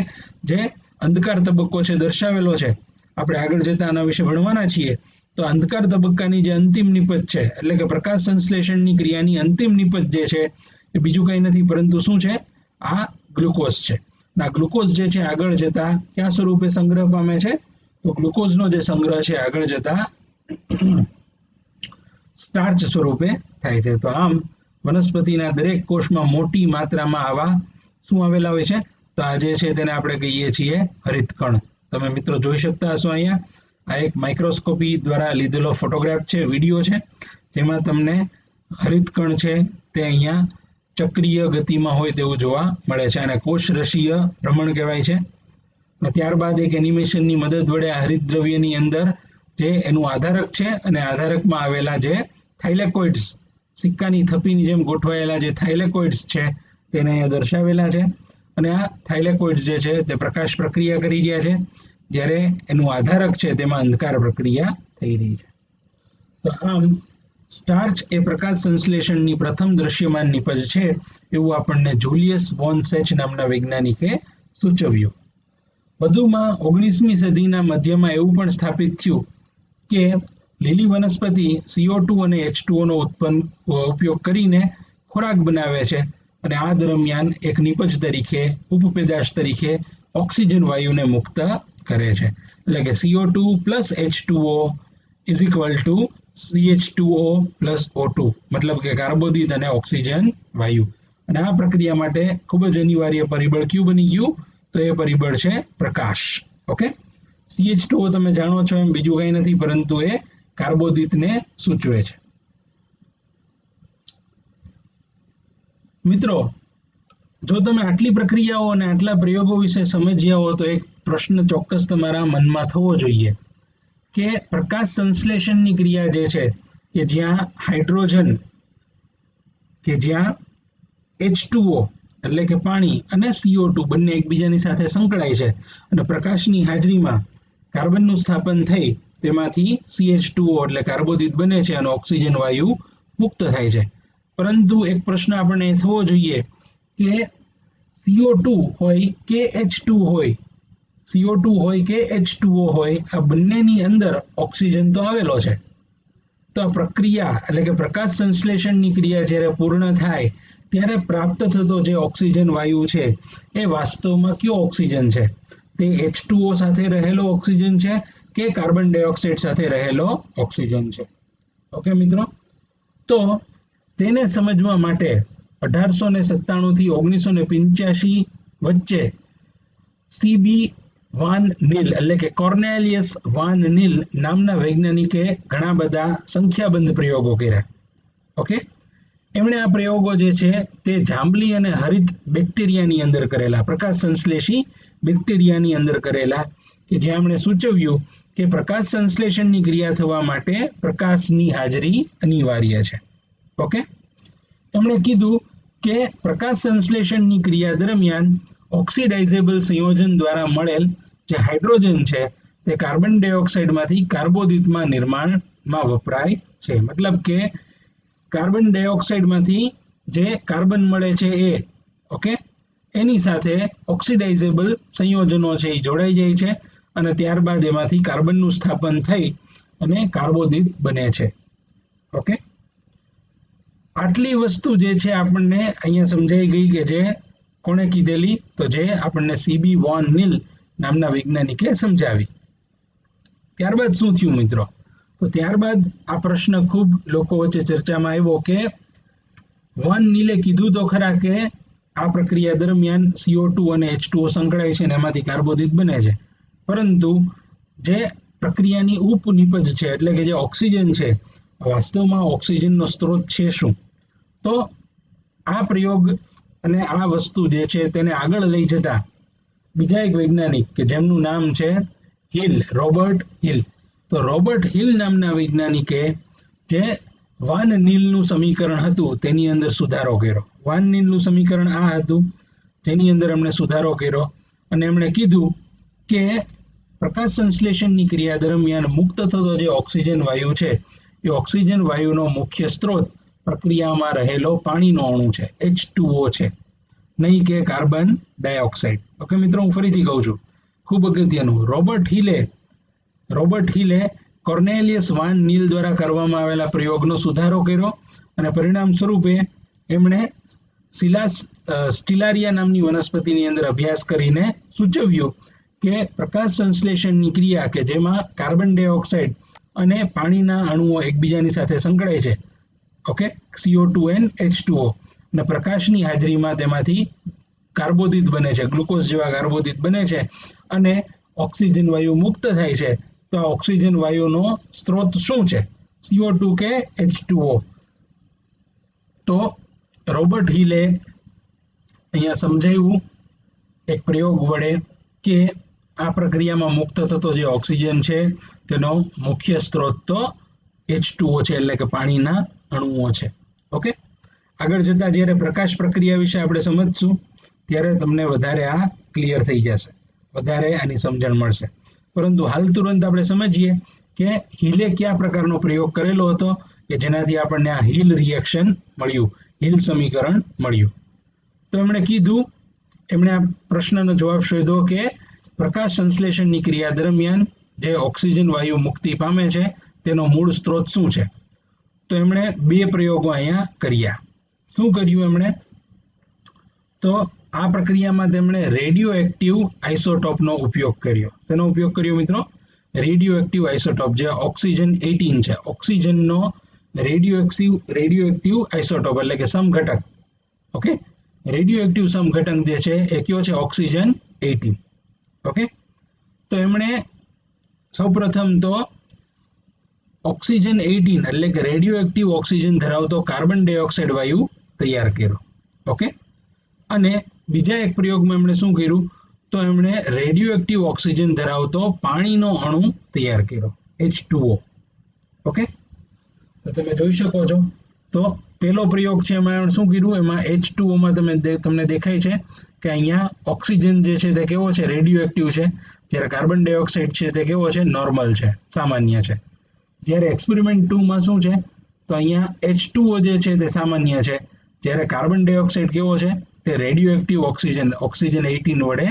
જે અંધકાર તબક્કો છે દર્શાવેલો છે, આપણે આગળ જતા આના વિશે ભણવાના છીએ. તો અંધકાર તબક્કાની જે અંતિમ નિપજ છે એટલે કે પ્રકાશ સંશ્લેષણની ક્રિયાની અંતિમ નિપજ જે છે એ બીજું કંઈ નથી પરંતુ શું છે? આ ગ્લુકોઝ છે. આ ગ્લુકોઝ જે છે આગળ જતા ક્યાં સ્વરૂપે સંગ્રહ પામે છે? તો ગ્લુકોઝનો જે સંગ્રહ છે આગળ જતા સ્ટાર્ચ સ્વરૂપે થાય છે. તો આમ વનસ્પતિના દરેક કોષમાં મોટી માત્રામાં આવા શું આવેલા હોય છે? તો આ જે છે તેને આપણે કહીએ છીએ હરિતકણ. તમે મિત્રો જોઈ શકતા હશો અહીંયા આ એક માઇક્રોસ્કોપી દ્વારા લીધેલો ફોટોગ્રાફ છે, વિડીયો છે, જેમાં તમને હરિતકણ છે તે અહીંયા ચક્રીય ગતિમાં હોય તેવું જોવા મળે છે અને કોષરસીય ભ્રમણ કહેવાય છે. ત્યારબાદ એક એનિમેશનની મદદ વડે આ હરિત દ્રવ્યની અંદર જે એનું આધારક છે અને આધારકમાં આવેલા જે થાઇલેકોઇડ્સ, સિક્કાની થપ્પીની જેમ ગોઠવાયેલા જે થાઇલેકોઇડ્સ છે તેને અહીંયા દર્શાવેલા છે અને આ થાઇલેકોઇડ્સ જે છે તે પ્રકાશ પ્રક્રિયા કરી રહ્યા છે, જ્યારે એનું આધારક છે તેમાં અંધકાર પ્રક્રિયા થઈ રહી છે. તો આમ સ્ટાર્ચ એ પ્રકાશ સંશ્લેષણની પ્રથમ દૃશ્યમાન નિપજ છે એવું આપણને જુલિયસ વોન સેચ નામના વૈજ્ઞાનિકે સૂચવ્યું. વધુમાં 19મી સદીના મધ્યમાં એવું પણ સ્થાપિત થયું કે લીલી વનસ્પતિ CO2 અને H2O નો ઉપયોગ કરીને ખોરાક બનાવે છે અને આ દરમિયાન એક નિપજ તરીકે ઉપપેદાશ તરીકે ઓક્સિજન વાયુને મુક્ત કરે છે. એટલે કે CO2 plus H2O is equal to CH2O plus O2, મતલબ કે કાર્બોદિત અને ઓક્સિજન વાયુ. અને આ પ્રક્રિયા માટે ખૂબ જ અનિવાર્ય પરિબળ કયું બની ગયું? તો એ પરિબળ છે પ્રકાશ. ઓકે, CH2O તમે જાણો છો એમ બીજું કંઈ નથી પરંતુ એ કાર્બોદિતને સૂચવે છે. મિત્રો, જો તમે આટલી પ્રક્રિયાઓ અને આટલા પ્રયોગો વિશે સમજ્યા હો તો એક પ્રશ્ન ચોક્કસ તમારા મનમાં થવો જોઈએ કે પ્રકાશ સંશ્લેષણની ક્રિયા જે છે કે જ્યાં હાઇડ્રોજન કે જ્યાં H2O એટલે કે પાણી અને CO2 બંને એકબીજાની સાથે સંકળાય છે અને પ્રકાશની હાજરીમાં કાર્બનનું સ્થાપન થઈ તેમાંથી CH2O એટલે કાર્બોદિત બને છે અને ઓક્સિજન વાયુ મુક્ત થાય છે. પરંતુ એક પ્રશ્ન આપણને થવો જોઈએ કે CO2 હોય કે H2 હોય, CO2 હોય કે H2O હોય, આ બંનેની અંદર ઓક્સિજન તો આવેલો છે. તો આ પ્રક્રિયા એટલે કે પ્રકાશ સંશ્લેષણની ક્રિયા જ્યારે પૂર્ણ થાય ત્યારે પ્રાપ્ત થતો જે ઓક્સિજન વાયુ છે એ વાસ્તવમાં કયો ઓક્સિજન છે? તે H2O સાથે રહેલો ઓક્સિજન છે કે કાર્બન ડાયોક્સાઇડ સાથે રહેલો ઓક્સિજન છે? ઓકે મિત્રો, તો તેને સમજવા માટે 1897 થી 1985 વચ્ચે CB વાન નીલ એટલે કે કોર્નેલિયસ વાન નીલ નામના વૈજ્ઞાનિકે ઘણા બધા સંખ્યાબંધ પ્રયોગો કર્યા. ઓકે, એમણે આ પ્રયોગો જે છે તે જાંબલી અને હરિત બેક્ટેરિયાની અંદર કરેલા, પ્રકાશ સંશ્લેષી બેક્ટેરિયાની અંદર કરેલા, કે જ્યાં એમણે સૂચવ્યું કે પ્રકાશ સંશ્લેષણની ક્રિયા થવા માટે પ્રકાશની હાજરી અનિવાર્ય છે. ઓકે, એમણે કીધું કે પ્રકાશ સંશ્લેષણની ક્રિયા દરમિયાન ઓક્સિડાઇઝેબલ સંયોજન દ્વારા મળેલ જે હાઇડ્રોજન છે તે કાર્બન ડાયોક્સાઇડમાંથી કાર્બોદિતમાં નિર્માણમાં વપરાય છે. મતલબ કે કાર્બન ડાયોક્સાઇડમાંથી જે કાર્બન મળે છે એ, ઓકે, એની સાથે ઓક્સિડાઇઝેબલ સંયોજનો છે એ જોડાઈ જાય છે અને ત્યારબાદ એમાંથી કાર્બનનું સ્થાપન થઈ અને કાર્બોદિત બને છે. ઓકે, આટલી વસ્તુ જે છે આપણને અહીંયા સમજાઈ ગઈ કે જે કોણે કીધેલી? તો જે આપણને CB વોન નીલ નામના વૈજ્ઞાનિકે સમજાવી. ત્યારબાદ શું થયું મિત્રો? તો ત્યારબાદ આ પ્રશ્ન ખૂબ લોકો વચ્ચે ચર્ચામાં આવ્યો કે વોન નીલે કીધું તો ખરા કે આ પ્રક્રિયા દરમિયાન CO2 અને H2O સંકળાય છે અને એમાંથી કાર્બોદિત બને છે, પરંતુ જે પ્રક્રિયાની ઉપનિપજ છે એટલે કે જે ઓક્સિજન છે, વાસ્તવમાં ઓક્સિજનનો સ્ત્રોત છે શું? તો આ પ્રયોગ અને આ વસ્તુ જે છે તેને આગળ લઈ જતા બીજા એક વૈજ્ઞાનિક કે જેમનું નામ છે હિલ, રોબર્ટ હિલ. તો રોબર્ટ હિલ નામના વૈજ્ઞાનિકે જે વાન નીલનું સમીકરણ હતું તેની અંદર સુધારો કર્યો. વાન નીલનું સમીકરણ આ હતું, તેની અંદર એમણે સુધારો કર્યો અને એમણે કીધું કે પ્રકાશ સંશ્લેષણની ક્રિયા દરમિયાન મુક્ત થતો જે ઓક્સિજન વાયુ છે એ ઓક્સિજન વાયુનો મુખ્ય સ્ત્રોત પ્રક્રિયામાં રહેલો પાણીનો અણુ છે, H2O છે, નહીં કે કાર્બન ડાયોક્સાઇડ. ઓકે મિત્રો, હું ફરીથી કહું છું, ખૂબ અગત્યનું. રોબર્ટ હિલે કોર્નેલિયસ વાન નીલ દ્વારા કરવામાં આવેલા પ્રયોગનો સુધારો કર્યો અને પરિણામ સ્વરૂપે એમણે સ્ટિલારિયા નામની વનસ્પતિની અંદર અભ્યાસ કરીને સૂચવ્યું કે પ્રકાશ સંશ્લેષણની ક્રિયા કે જેમાં કાર્બન ડાયોક્સાઇડ અને પાણીના અણુઓ એકબીજાની સાથે સંકળાય છે, ઓકે, CO2 and H2O, અને પ્રકાશની હાજરીમાં તેમાંથી કાર્બોદિત બને છે, ગ્લુકોઝ જેવા કાર્બોદિત બને છે અને ઓક્સિજન વાયુ મુક્ત થાય છે. તો આ ઓક્સિજન વાયુનો સ્ત્રોત શું છે? CO2 કે H2O? તો રોબર્ટ હિલે અહીંયા સમજાવ્યું એક પ્રયોગ વડે કે આ પ્રક્રિયામાં મુક્ત થતો જે ઓક્સિજન છે તેનો મુખ્ય સ્ત્રોત તો H2O છે એટલે કે પાણીના અણુઓ છે. ઓકે, આગળ જતા જ્યારે પ્રકાશ પ્રક્રિયા વિશે આપણે સમજશું ત્યારે તમને વધારે આ ક્લિયર થઈ જશે, વધારે આની સમજણ મળશે. પરંતુ હાલ તુરંત આપણે સમજીએ કે હિલે કયા પ્રકારનો પ્રયોગ કરેલો હતો કે જેનાથી આપણને આ હિલ રિએક્શન મળ્યું, હિલ સમીકરણ મળ્યું. તો એમણે કીધું, એમણે આ પ્રશ્નનો જવાબ શોધ્યો કે પ્રકાશ સંશ્લેષણની ક્રિયા દરમિયાન જે ઓક્સિજન વાયુ મુક્તિ પામે છે તેનો મૂળ સ્ત્રોત શું છે? તો એમણે બે પ્રયોગો અહીંયા કર્યા. શું કર્યું એમણે? તો આ પ્રક્રિયામાં તેમણે રેડિયો એક્ટિવ આઇસોટોપનો ઉપયોગ કર્યો. શેનો ઉપયોગ કર્યો મિત્રો? રેડિયો એક્ટિવ આઇસોટોપ, જે ઓક્સિજન 18 છે, ઓક્સિજનનો રેડિયો એક્ટિવ આઇસોટોપ એટલે કે સમઘટક. ઓકે, રેડિયો એક્ટિવ સમઘટક જે છે એ કયો છે? ઓક્સિજન 18. ઓકે, તો એમણે સૌપ્રથમ તો ઓક્સિજન 18 એટલે કે રેડિયો એક્ટિવ ઓક્સિજન ધરાવતો કાર્બન ડાયોક્સાઇડ વાયુ તૈયાર કર્યો. ઓકે, અને બીજા એક પ્રયોગમાં એમણે શું કર્યું? તો એમણે રેડિયો એક્ટિવ ઓક્સિજન ધરાવતો પાણીનો અણુ તૈયાર કર્યો, H2O. ઓકે, તો તમે જોઈ શકો છો. તો પહેલો પ્રયોગ છે એમાં શું કર્યું, એમાં H2O માં તમને દેખાય છે કે અહીંયા ઓક્સિજન જે છે તે કેવો છે, રેડિયો એક્ટિવ છે, જ્યારે કાર્બન ડાયોક્સાઇડ છે તે કેવો છે, નોર્મલ છે, સામાન્ય છે. જ્યારે એક્સપેરિમેન્ટ 2 માં શું છે, તો અહીંયા H2O જે છે તે સામાન્ય છે, જ્યારે કાર્બન ડાયોક્સાઇડ કેવો છે, તે રેડિયો એક્ટિવ ઓક્સિજન 18 વડે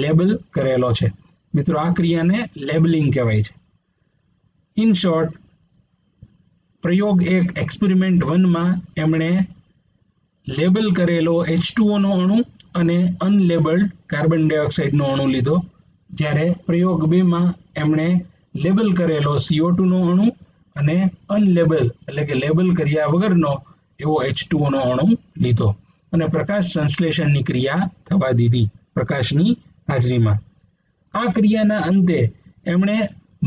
લેબલ કરેલો છે. મિત્રો આ ક્રિયાને લેબલિંગ કહેવાય છે. ઇન શોર્ટ, પ્રયોગ 1 એક્સપેરિમેન્ટ 1 માં એમણે લેબલ કરેલો H2O નો અણુ અને અનલેબલ્ડ કાર્બન ડાયોક્સાઇડનો અણુ લીધો, જ્યારે પ્રયોગ 2 માં એમણે લેબલ કરેલો CO2 નો અણુ અને અનલેબલ એટલે કે લેબલ કર્યા વગરનો એવો H2O નો અણુ લીધો અને પ્રકાશ સંશ્લેષણની ક્રિયા થવા દીધી પ્રકાશની હાજરીમાં. આ ક્રિયાના અંતે એમણે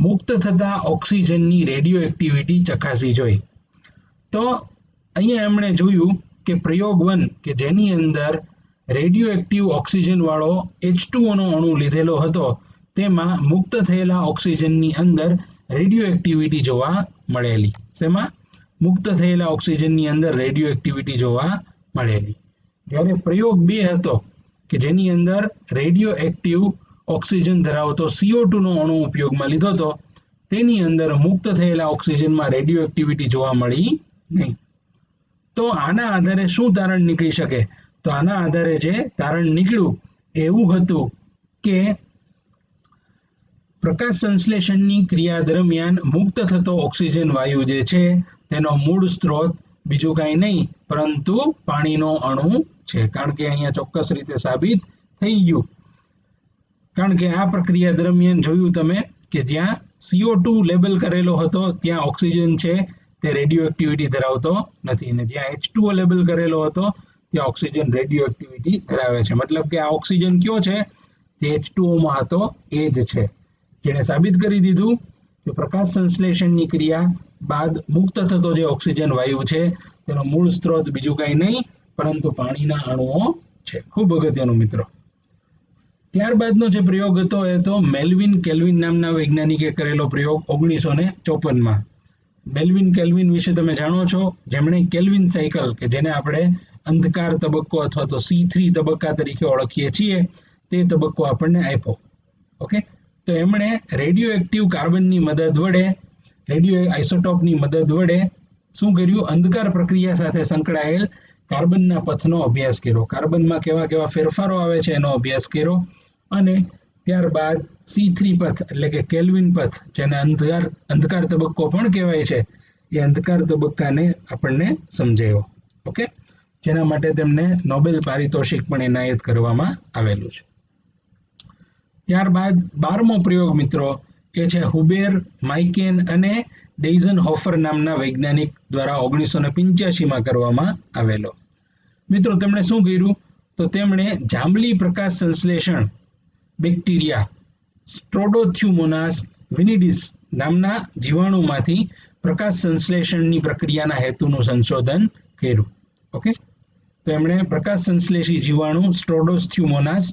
મુક્ત થતા ઓક્સિજનની રેડિયો એક્ટિવિટી ચકાસી જોઈ. તો અહીંયા એમણે જોયું કે પ્રયોગ 1 કે જેની અંદર રેડિયો એક્ટિવ ઓક્સિજન વાળો H2O નો અણુ લીધેલો હતો, તેમાં મુક્ત થયેલા ઓક્સિજનની અંદર રેડિયો એક્ટિવિટી જોવા મળેલી. શેમાં? મુક્ત થયેલા ઓક્સિજનની અંદર રેડિયો એક્ટિવિટી જોવા મળેલી. જ્યારે પ્રયોગ 2 હતો કે જેની અંદર રેડિયો એક્ટિવ ઓક્સિજન ધરાવતો CO2 નો અણુ ઉપયોગમાં લીધો હતો, તેની અંદર મુક્ત થયેલા ઓક્સિજનમાં રેડિયો એક્ટિવિટી જોવા મળી નહીં. તો આના આધારે શું તારણ નીકળી શકે? તો આના આધારે જે તારણ નીકળ્યું એવું હતું કે પ્રકાશ સંશ્લેષણની ક્રિયા દરમિયાન મુક્ત થતો ઓક્સિજન વાયુ જે છે તેનો મૂળ સ્ત્રોત બીજું કાંઈ નહીં પરંતુ પાણીનો અણુ છે. કારણ કે અહીંયા ચોક્કસ રીતે સાબિત થઈ ગયું. કારણ કે આ પ્રક્રિયા દરમિયાન જોયું તમે કે જ્યાં CO2 લેબલ કરેલો હતો ત્યાં ઓક્સિજન છે તે રેડિયો એક્ટિવિટી ધરાવતો નથી, અને જ્યાં H2O લેબલ કરેલો હતો ત્યાં ઓક્સિજન રેડિયો એક્ટિવિટી ધરાવે છે. મતલબ કે આ ઓક્સિજન કયો છે, જે H2O માં હતો એ જ છે, જેણે સાબિત કરી દીધું કે પ્રકાશ સંશ્લેષણની ક્રિયા બાદ મુક્ત થતો જે ઓક્સિજન વાયુ છે તેનો મૂળ સ્ત્રોત બીજું કાંઈ નહીં પરંતુ પાણીના અણુઓ છે. ખૂબ અગત્યનું મિત્રો. ત્યારબાદનો જે પ્રયોગ હતો એ તો મેલ્વિન કેલ્વિન નામના વૈજ્ઞાનિકે કરેલો પ્રયોગ 1954માં. મેલ્વિન કેલ્વિન વિશે તમે જાણો છો, જેમણે કેલ્વિન સાયકલ કે જેને આપણે અંધકાર તબક્કો અથવા તો C3 તબક્કા તરીકે ઓળખીએ છીએ તે તબક્કો આપણને આપ્યો. ઓકે, તો એમણે રેડિયો એક્ટિવ કાર્બનની મદદ વડે, રેડિયો આઇસોટોપની મદદ વડે શું કર્યું, અંધકાર પ્રક્રિયા સાથે સંકળાયેલ કાર્બનના પથનો અભ્યાસ કર્યો, કાર્બનમાં કેવા કેવા ફેરફારો આવે છે એનો અભ્યાસ કર્યો, અને ત્યારબાદ C3 પથ એટલે કે કેલ્વિન પથ, જેને અંધકાર તબક્કો પણ કહેવાય છે, એ અંધકાર તબક્કાને આપણને સમજાયો. ઓકે, જેના માટે તેમને નોબેલ પારિતોષિક પણ એનાયત કરવામાં આવેલું છે. ત્યારબાદ 12મો પ્રયોગ મિત્રો એ છે હુબેર, માઇકેન અને ડેઇઝનહોફર નામના વૈજ્ઞાનિક દ્વારા 1985માં કરવામાં આવેલો. મિત્રો તેમણે શું કર્યું, તો તેમણે જાંબલી પ્રકાશ સંશ્લેષણ બેક્ટેરિયા સ્ટ્રોડોથ્યુમોનાસ વિનિડિસ નામના જીવાણુમાંથી પ્રકાશ સંશ્લેષણની પ્રક્રિયાના હેતુનું સંશોધન કર્યું. ઓકે, તો એમણે પ્રકાશ સંશ્લેષી જીવાણુ સ્ટ્રોડોથ્યુમોનાસ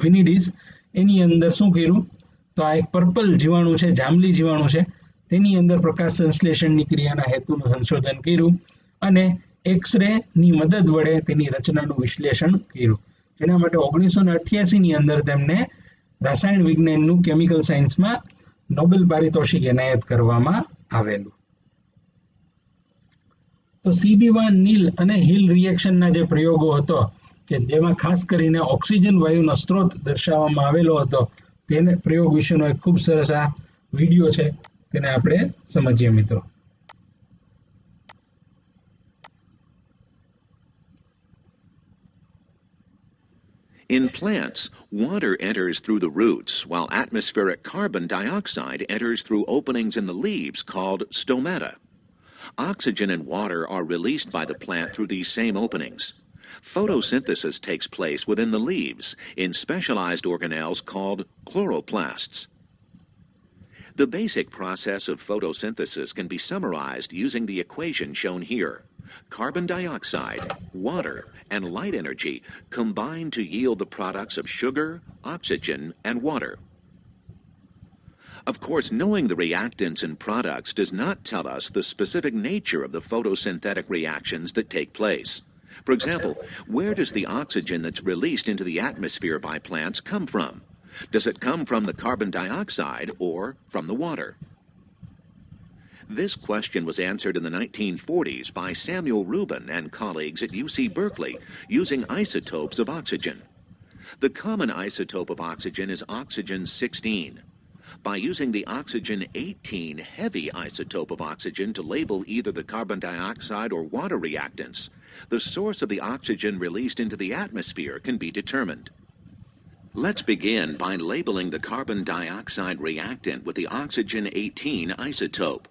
વિનિડિસ એની અંદર શું કર્યું, તો આ એક પર્પલ જીવાણુ છે, જાંબલી જીવાણુ છે, તેની અંદર પ્રકાશ સંશ્લેષણની ક્રિયાના હેતુનું સંશોધન કર્યું અને એક્સરે ની મદદ વડે તેની રચનાનું વિશ્લેષણ કર્યું. જેના માટે 1988ની અંદર તેમને રસાયણ વિજ્ઞાનનું કેમિકલ સાયન્સમાં નોબેલ પારિતોષિક એનાયત કરવામાં આવેલું. તો CB1 નીલ અને હિલ રિએક્શનના જે પ્રયોગો હતો કે જેમાં ખાસ કરીને ઓક્સિજન વાયુનો સ્ત્રોત દર્શાવવામાં આવેલો હતો, તેને પ્રયોગ વિશેનો એક ખૂબ સરસ આ વિડીયો છે, તેને આપણે સમજીએ મિત્રો. In plants, water enters through the roots, while atmospheric carbon dioxide enters through openings in the leaves called stomata. Oxygen and water are released by the plant through these same openings. Photosynthesis takes place within the leaves in specialized organelles called chloroplasts. The basic process of photosynthesis can be summarized using the equation shown here. Carbon dioxide, water, and light energy combine to yield the products of sugar, oxygen, and water. Of course, knowing the reactants and products does not tell us the specific nature of the photosynthetic reactions that take place. For example, where does the oxygen that's released into the atmosphere by plants come from? Does it come from the carbon dioxide or from the water? This question was answered in the 1940s by Samuel Rubin and colleagues at UC Berkeley using isotopes of oxygen. The common isotope of oxygen is oxygen-16. By using the oxygen-18 heavy isotope of oxygen to label either the carbon dioxide or water reactants, the source of the oxygen released into the atmosphere can be determined. Let's begin by labeling the carbon dioxide reactant with the oxygen-18 isotope.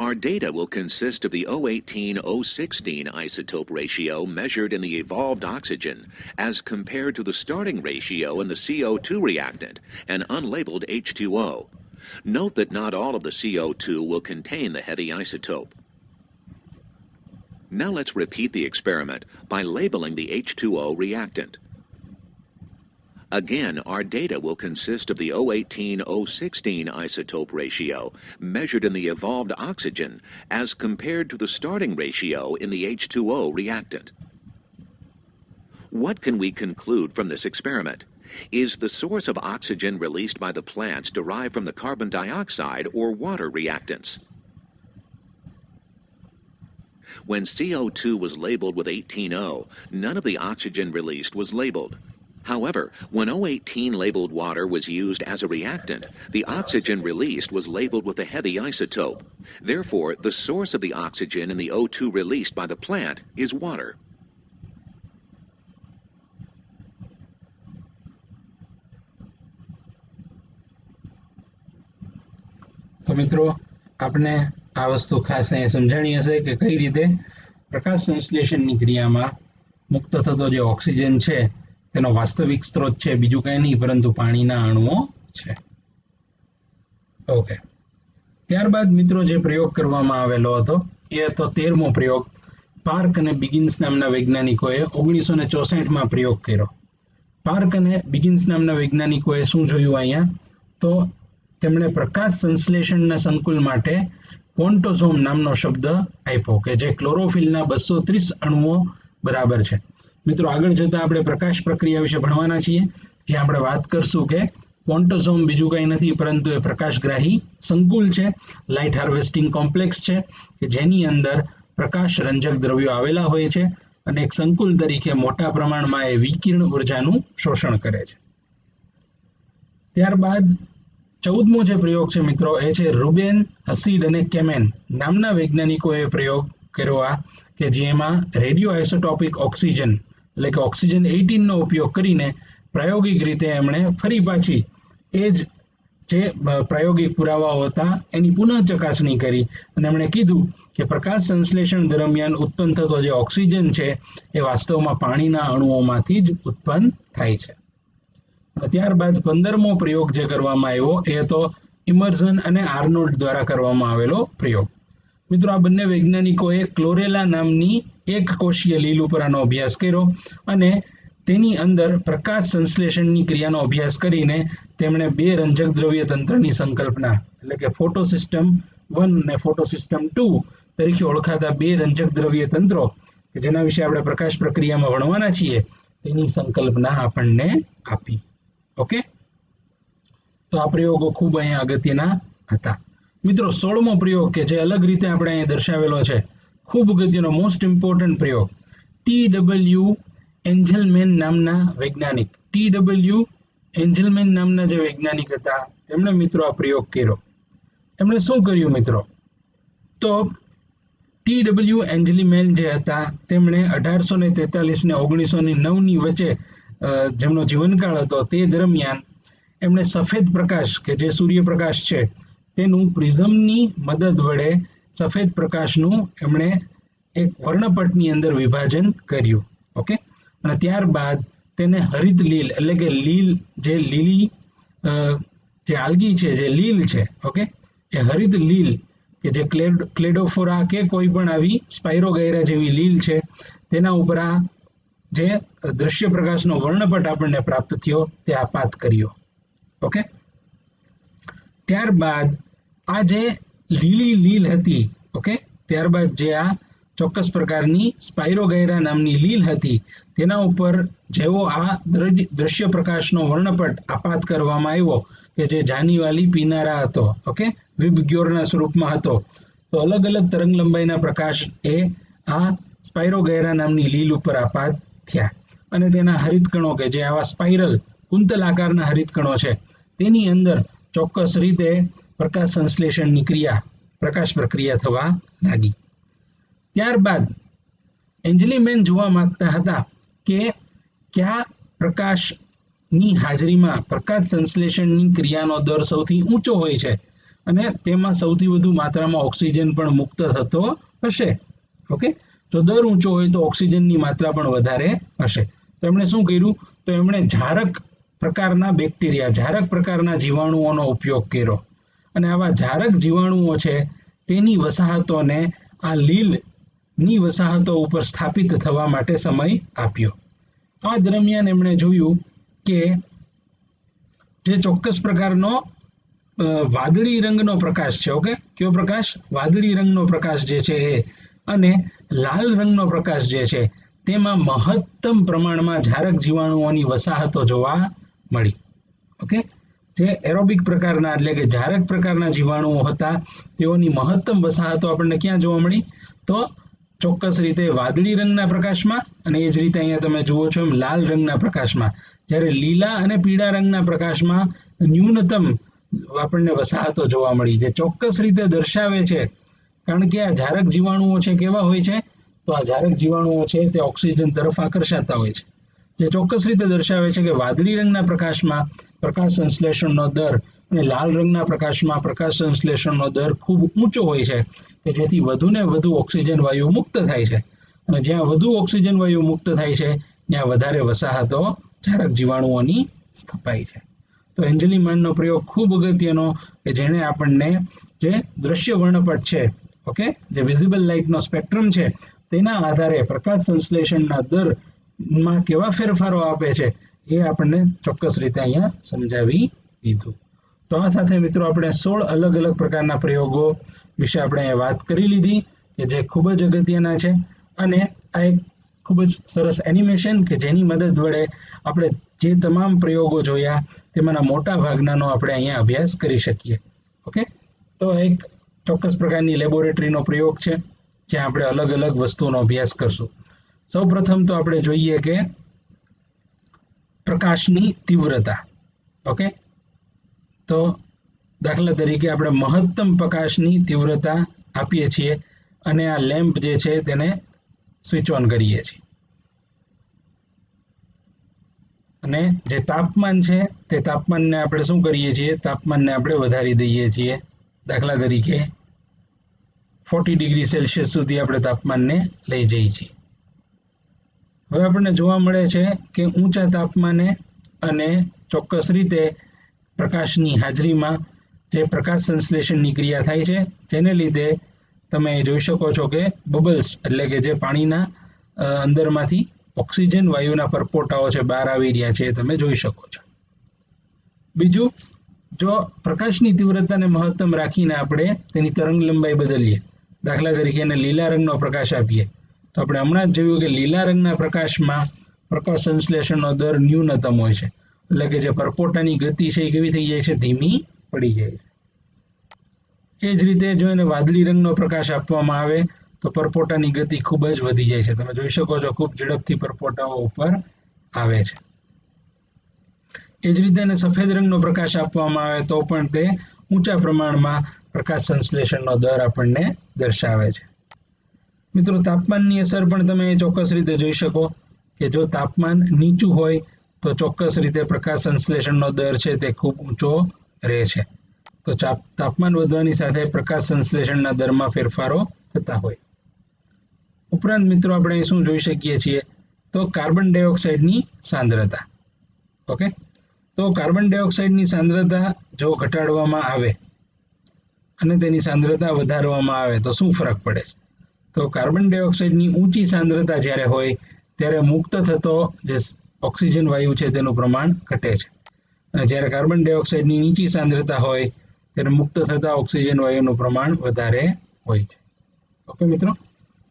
Our data will consist of the O18-O16 isotope ratio measured in the evolved oxygen as compared to the starting ratio in the CO2 reactant, an unlabeled H2O. Note that not all of the CO2 will contain the heavy isotope. Now let's repeat the experiment by labeling the H2O reactant. Again, our data will consist of the O18-O16 isotope ratio measured in the evolved oxygen as compared to the starting ratio in the H2O reactant. What can we conclude from this experiment? Is the source of oxygen released by the plants derived from the carbon dioxide or water reactants? When CO2 was labeled with 18O, none of the oxygen released was labeled. However, when O18 labeled water was used as a reactant, the oxygen released was labeled with a heavy isotope. Therefore, the source of the oxygen in the O2 released by the plant is water. તો મિત્રો આપણે આ વસ્તુ ખાસ અહીંયા સમજાણી હશે કે કઈ રીતે પ્રકાશ સંશ્લેષણની ક્રિયામાં મુક્ત થતો જે ઓક્સિજન છે તેનો વાસ્તવિક સ્ત્રોત છે બીજું કંઈ નહીં પરંતુ પાણીના અણુઓ છે. ઓકે, ત્યારબાદ મિત્રો જે પ્રયોગ કરવામાં આવેલો હતો એ હતો 13મો પ્રયોગ. પાર્ક અને બિગિન્સ નામના વૈજ્ઞાનિકોએ 1964માં પ્રયોગ કર્યો. પાર્ક અને બિગિન્સ નામના વૈજ્ઞાનિકોએ શું જોયું અહીંયા? તો તેમણે પ્રકાશ સંશ્લેષણના સંકુલ માટે ક્વોન્ટોઝોમ નામનો શબ્દ આપ્યો કે જે ક્લોરોફિલના 230 અણુઓ બરાબર છે. મિત્રો આગળ જતા આપણે પ્રકાશ પ્રક્રિયા વિશે ભણવાના છીએ, જ્યાં આપણે વાત કરશું કે ક્વોન્ટોઝોમ બીજું કંઈ નથી પરંતુ એ પ્રકાશગ્રાહી સંકુલ છે, લાઇટ હાર્વેસ્ટિંગ કોમ્પ્લેક્સ છે કે જેની અંદર પ્રકાશ રંજક દ્રવ્યો આવેલા હોય છે અને એક સંકુલ તરીકે મોટા પ્રમાણમાં એ વિકિરણ ઉર્જાનું શોષણ કરે છે. ત્યારબાદ 14મો જે પ્રયોગ છે મિત્રો એ છે રૂબેન, હસીડ અને કેમેન નામના વૈજ્ઞાનિકોએ પ્રયોગ કર્યો આ કે જેમાં રેડિયો આઇસોટોપિક ઓક્સિજન એટલે કે ઓક્સિજન 18 નો ઉપયોગ કરીને પ્રાયોગિક રીતે એમણે ફરી પાછી એ જ જે પ્રાયોગિક પુરાવાઓ હતા એની પુનઃ ચકાસણી કરી અને એમણે કીધું કે પ્રકાશ સંશ્લેષણ દરમિયાન ઉત્પન્ન થતો જે ઓક્સિજન છે એ વાસ્તવમાં પાણીના અણુઓમાંથી જ ઉત્પન્ન થાય છે. ત્યારબાદ 15મો પ્રયોગ જે કરવામાં આવ્યો એ હતો ઇમર્ઝન અને આર્નોલ્ડ દ્વારા કરવામાં આવેલો પ્રયોગ. મિત્રો આ બંને વૈજ્ઞાનિકોએ ક્લોરેલા નામની એક કોષીય લીલ ઉપર આનો અભ્યાસ કર્યો અને તેની અંદર પ્રકાશ સંશ્લેષણની ક્રિયાનો અભ્યાસ કરીને તેમણે 2 રંજક દ્રવ્ય તંત્રની સંકલ્પના એટલે કે ફોટોસિસ્ટમ 1 અને ફોટોસિસ્ટમ 2 તરીકે ઓળખાતા 2 રંજક દ્રવ્ય તંત્રો કે જેના વિશે આપણે પ્રકાશ પ્રક્રિયામાં ભણવાના છીએ તેની સંકલ્પના આપણને આપી. ઓકે, તો આ પ્રયોગો ખૂબ અહીંયા અગત્યના હતા. મિત્રો 16મો પ્રયોગ કે જે અલગ રીતે આપણે અહીંયા દર્શાવેલો છે, ખૂબ અગત્યનો મોસ્ટ ઇમ્પોર્ટન્ટ પ્રયોગ. TW એન્જલમેન નામના વૈજ્ઞાનિક, TW એન્જલમેન નામના જે વૈજ્ઞાનિક હતા તેમણે મિત્રો આ પ્રયોગ કર્યો. એમણે શું કર્યું મિત્રો? તો TW એન્જલમેન જે હતા તેમણે 1843 ને 1909 વચ્ચે જેમનો જીવનકાળ હતો તે દરમિયાન એમણે સફેદ પ્રકાશ કે જે સૂર્યપ્રકાશ છે તેનું પ્રિઝમની મદદ વડે સફેદ પ્રકાશનું એમણે એક વર્ણપટની અંદર વિભાજન કર્યું. ઓકે, અને ત્યારબાદ તેને હરિત લીલ એટલે કે લીલ જે લીલી જે આલ્ગી છે જે લીલ છે, ઓકે, એ હરિત લીલ કે જે ક્લેડોફોરા કે કોઈ પણ આવી સ્પાઇરોગાયરા જેવી લીલ છે તેના ઉપર આ જે દ્રશ્ય પ્રકાશનો વર્ણપટ આપણને પ્રાપ્ત થયો તે આપાત કર્યો. ઓકે, ત્યારબાદ આ જે લીલી લીલ હતી, ઓકે, ત્યારબાદ જે આ ચોક્કસ પ્રકારની સ્પાઇરોગાયરા નામની લીલ હતી તેના ઉપર જેવો આ દ્રશ્ય પ્રકાશનો વર્ણપટ આપાત કરવામાં આવ્યો કે જે જાનીવાલી પીનારા હતો, ઓકે, વિબગ્યોરના સ્વરૂપમાં હતો, તો અલગ અલગ તરંગ લંબાઈના પ્રકાશ એ આ સ્પાઇરોગાયરા નામની લીલ ઉપર આપાત થયા અને તેના હરિતકણો કે જે આવા સ્પાઇરલ કુંતલ આકારના હરિતકણો છે તેની અંદર ચોક્કસ રીતે પ્રકાશ સંશ્લેષણની ક્રિયા, પ્રકાશ પ્રક્રિયા થવા લાગી. ત્યારબાદ એન્જલીમેન જોવા માંગતા હતા કે કયા પ્રકાશની હાજરીમાં પ્રકાશ સંશ્લેષણની ક્રિયાનો દર સૌથી ઊંચો હોય છે અને તેમાં સૌથી વધુ માત્રામાં ઓક્સિજન પણ મુક્ત થતો હશે. ઓકે, જો દર ઊંચો હોય તો ઓક્સિજનની માત્રા પણ વધારે હશે. તો એમણે શું કર્યું? તો એમણે જારક પ્રકારના બેક્ટેરિયા, જારક પ્રકારના જીવાણુઓનો ઉપયોગ કર્યો અને આવા જારક જીવાણુઓ છે તેની વસાહતોને આ લીલની વસાહતો ઉપર સ્થાપિત થવા માટે સમય આપ્યો. આ દરમિયાન એમણે જોયું કે જે ચોક્કસ પ્રકારનો વાદળી રંગનો પ્રકાશ છે, ઓકે, કયો પ્રકાશ? વાદળી રંગનો પ્રકાશ જે છે એ અને લાલ રંગનો પ્રકાશ જે છે તેમાં મહત્તમ પ્રમાણમાં જારક જીવાણુઓની વસાહતો જોવા મળી. ઓકે, જે એરોબિક પ્રકારના એટલે કે જારક પ્રકારના જીવાણુઓ હતા તેઓની મહત્તમ વસાહતો આપણને ક્યાં જોવા મળી? તો ચોક્કસ રીતે વાદળી રંગના પ્રકાશમાં અને એ જ રીતે અહીંયા તમે જુઓ છો એમ લાલ રંગના પ્રકાશમાં. જ્યારે લીલા અને પીળા રંગના પ્રકાશમાં ન્યૂનતમ આપણને વસાહતો જોવા મળી, જે ચોક્કસ રીતે દર્શાવે છે, કારણ કે આ જારક જીવાણુઓ છે કેવા હોય છે? તો આ જારક જીવાણુઓ છે તે ઓક્સિજન તરફ આકર્ષાતા હોય છે, જે ચોક્કસ રીતે દર્શાવે છે કે વાદળી રંગના પ્રકાશમાં પ્રકાશ સંશ્લેષણનો દર અને લાલ રંગના પ્રકાશમાં પ્રકાશ સંશ્લેષણનો દર ખૂબ ઊંચો હોય છે, કે જેથી વધુને વધુ ઓક્સિજન વાયુ મુક્ત થાય છે અને જ્યાં વધુ ઓક્સિજન વાયુ મુક્ત થાય છે ત્યાં વધારે વસાહતો જારક જીવાણુઓની સ્થપાય છે. તો એન્જલીમેનનો પ્રયોગ ખૂબ અગત્યનો કે જેણે આપણને જે દ્રશ્ય વર્ણપટ છે, ઓકે, જે વિઝિબલ લાઇટનો સ્પેક્ટ્રમ છે તેના આધારે પ્રકાશ સંશ્લેષણના દરમાં કેવા ફેરફારો આપે છે એ આપણને ચોક્કસ રીતે અહીંયા સમજાવી દીધું. તો આ સાથે મિત્રો આપણે 16 અલગ અલગ પ્રકારના પ્રયોગો વિશે આપણે વાત કરી લીધી કે જે ખૂબ જ અગત્યના છે અને આ એક ખૂબ જ સરસ એનિમેશન કે જેની મદદ વડે આપણે જે તમામ પ્રયોગો જોયા તેમાંના મોટા ભાગનાનો આપણે અહીંયા અભ્યાસ કરી શકીએ. ઓકે, તો એક ચોક્કસ પ્રકારની લેબોરેટરીનો પ્રયોગ છે જ્યાં આપણે અલગ અલગ વસ્તુઓનો અભ્યાસ કરશું. સૌ પ્રથમ તો આપણે જોઈએ કે પ્રકાશની તીવ્રતા. ઓકે, તો દાખલા તરીકે આપણે મહત્તમ પ્રકાશની તીવ્રતા આપીએ છીએ અને આ લેમ્પ જે છે તેને સ્વિચ ઓન કરીએ છીએ અને જે તાપમાન છે તે તાપમાનને આપણે શું કરીએ છીએ? તાપમાનને આપણે વધારી દઈએ છીએ. દાખલા તરીકે 40 ડિગ્રી સેલ્સિયસ સુધી આપણે તાપમાનને લઈ જઈએ છીએ. હવે આપણને જોવા મળે છે કે ઊંચા તાપમાને અને ચોક્કસ રીતે પ્રકાશની હાજરીમાં જે પ્રકાશ સંશ્લેષણની ક્રિયા થાય છે જેને લીધે તમે જોઈ શકો છો કે બબલ્સ એટલે કે જે પાણીના અંદરમાંથી ઓક્સિજન વાયુના પરપોટાઓ છે બહાર આવી રહ્યા છે, તમે જોઈ શકો છો. બીજું, જો પ્રકાશની તીવ્રતાને મહત્તમ રાખીને આપણે તેની તરંગ લંબાઈ બદલીએ, દાખલા તરીકે એને લીલા રંગનો પ્રકાશ આપીએ, તો આપણે હમણાં જ જોયું કે લીલા રંગના પ્રકાશમાં પ્રકાશ સંશ્લેષણનો દર ન્યૂનતમ હોય છે, એટલે કે જે પરપોટાની ગતિ છે એ કેવી થઈ જાય છે? ધીમી પડી જાય છે. એ જ રીતે જો એને વાદળી રંગનો પ્રકાશ આપવામાં આવે તો પરપોટાની ગતિ ખૂબ જ વધી જાય છે. તમે જોઈ શકો છો ખૂબ ઝડપથી પરપોટાઓ ઉપર આવે છે. એ જ રીતે એને સફેદ રંગનો પ્રકાશ આપવામાં આવે તો પણ તે ઊંચા પ્રમાણમાં પ્રકાશ સંશ્લેષણનો દર આપણને દર્શાવે છે. મિત્રો, તાપમાનની અસર પણ તમે ચોક્કસ રીતે જોઈ શકો કે જો તાપમાન નીચું હોય તો ચોક્કસ રીતે પ્રકાશ સંશ્લેષણનો દર છે તે ખૂબ ઊંચો રહે છે. તો તાપમાન વધવાની સાથે પ્રકાશ સંશ્લેષણના દરમાં ફેરફારો થતા હોય. ઉપરાંત મિત્રો આપણે શું જોઈ શકીએ છીએ? તો કાર્બન ડાયોક્સાઇડની સાંદ્રતા. ઓકે, તો કાર્બન ડાયોક્સાઇડની સાંદ્રતા જો ઘટાડવામાં આવે અને તેની સાંદ્રતા વધારવામાં આવે તો શું ફરક પડે છે? તો કાર્બન ડાયોક્સાઇડની ઊંચી સાંદ્રતા જ્યારે હોય ત્યારે મુક્ત થતો જે ઓક્સિજન વાયુ છે તેનું પ્રમાણ ઘટે છે અને જ્યારે કાર્બન ડાયોક્સાઇડની નીચી સાંદ્રતા હોય ત્યારે મુક્ત થતા ઓક્સિજન વાયુનું પ્રમાણ વધારે હોય છે. ઓકે મિત્રો,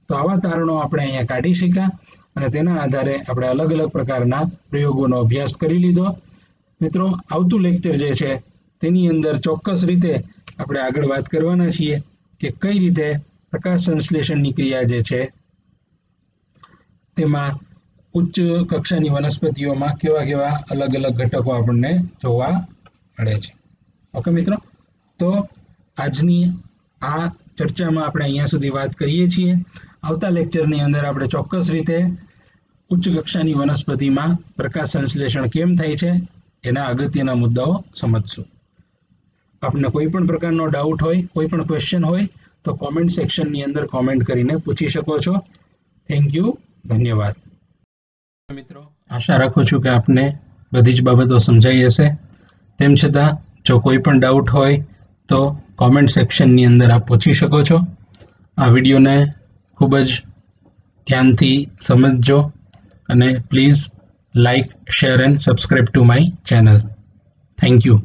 તો આવા તારણો આપણે અહીંયા કાઢી શક્યા અને તેના આધારે આપણે અલગ અલગ પ્રકારના પ્રયોગોનો અભ્યાસ કરી લીધો. મિત્રો, આવતું લેક્ચર જે છે તેની અંદર ચોક્કસ રીતે આપણે આગળ વાત કરવાના છીએ કે કઈ રીતે પ્રકાશ સંશ્લેષણની ક્રિયા જે છે તેમાં ઉચ્ચ કક્ષાની વનસ્પતિઓમાં કેવા કેવા અલગ અલગ ઘટકો આપણને જોવા મળે છે. ઓકે મિત્રો, તો આજની આ ચર્ચામાં આપણે અહીંયા સુધી વાત કરીએ છીએ. આવતા લેક્ચરની અંદર આપણે ચોક્કસ રીતે ઉચ્ચ કક્ષાની વનસ્પતિમાં પ્રકાશ સંશ્લેષણ કેમ થાય છે એના અગત્યના મુદ્દાઓ સમજશું. આપને કોઈ પણ પ્રકારનો ડાઉટ હોય, કોઈ પણ ક્વેશ્ચન હોય તો કોમેન્ટ સેક્શનની અંદર કોમેન્ટ કરીને પૂછી શકો છો. થેન્ક યુ, ધન્યવાદ. મિત્રો, આશા રાખું છું કે આપને બધી જ બાબતો સમજાઈ હશે. તેમ છતાં જો કોઈ પણ ડાઉટ હોય તો કોમેન્ટ સેક્શનની અંદર આપ પૂછી શકો છો. આ વિડીયોને ખૂબ જ ધ્યાનથી સમજજો અને please like, share and subscribe to my channel. Thank you.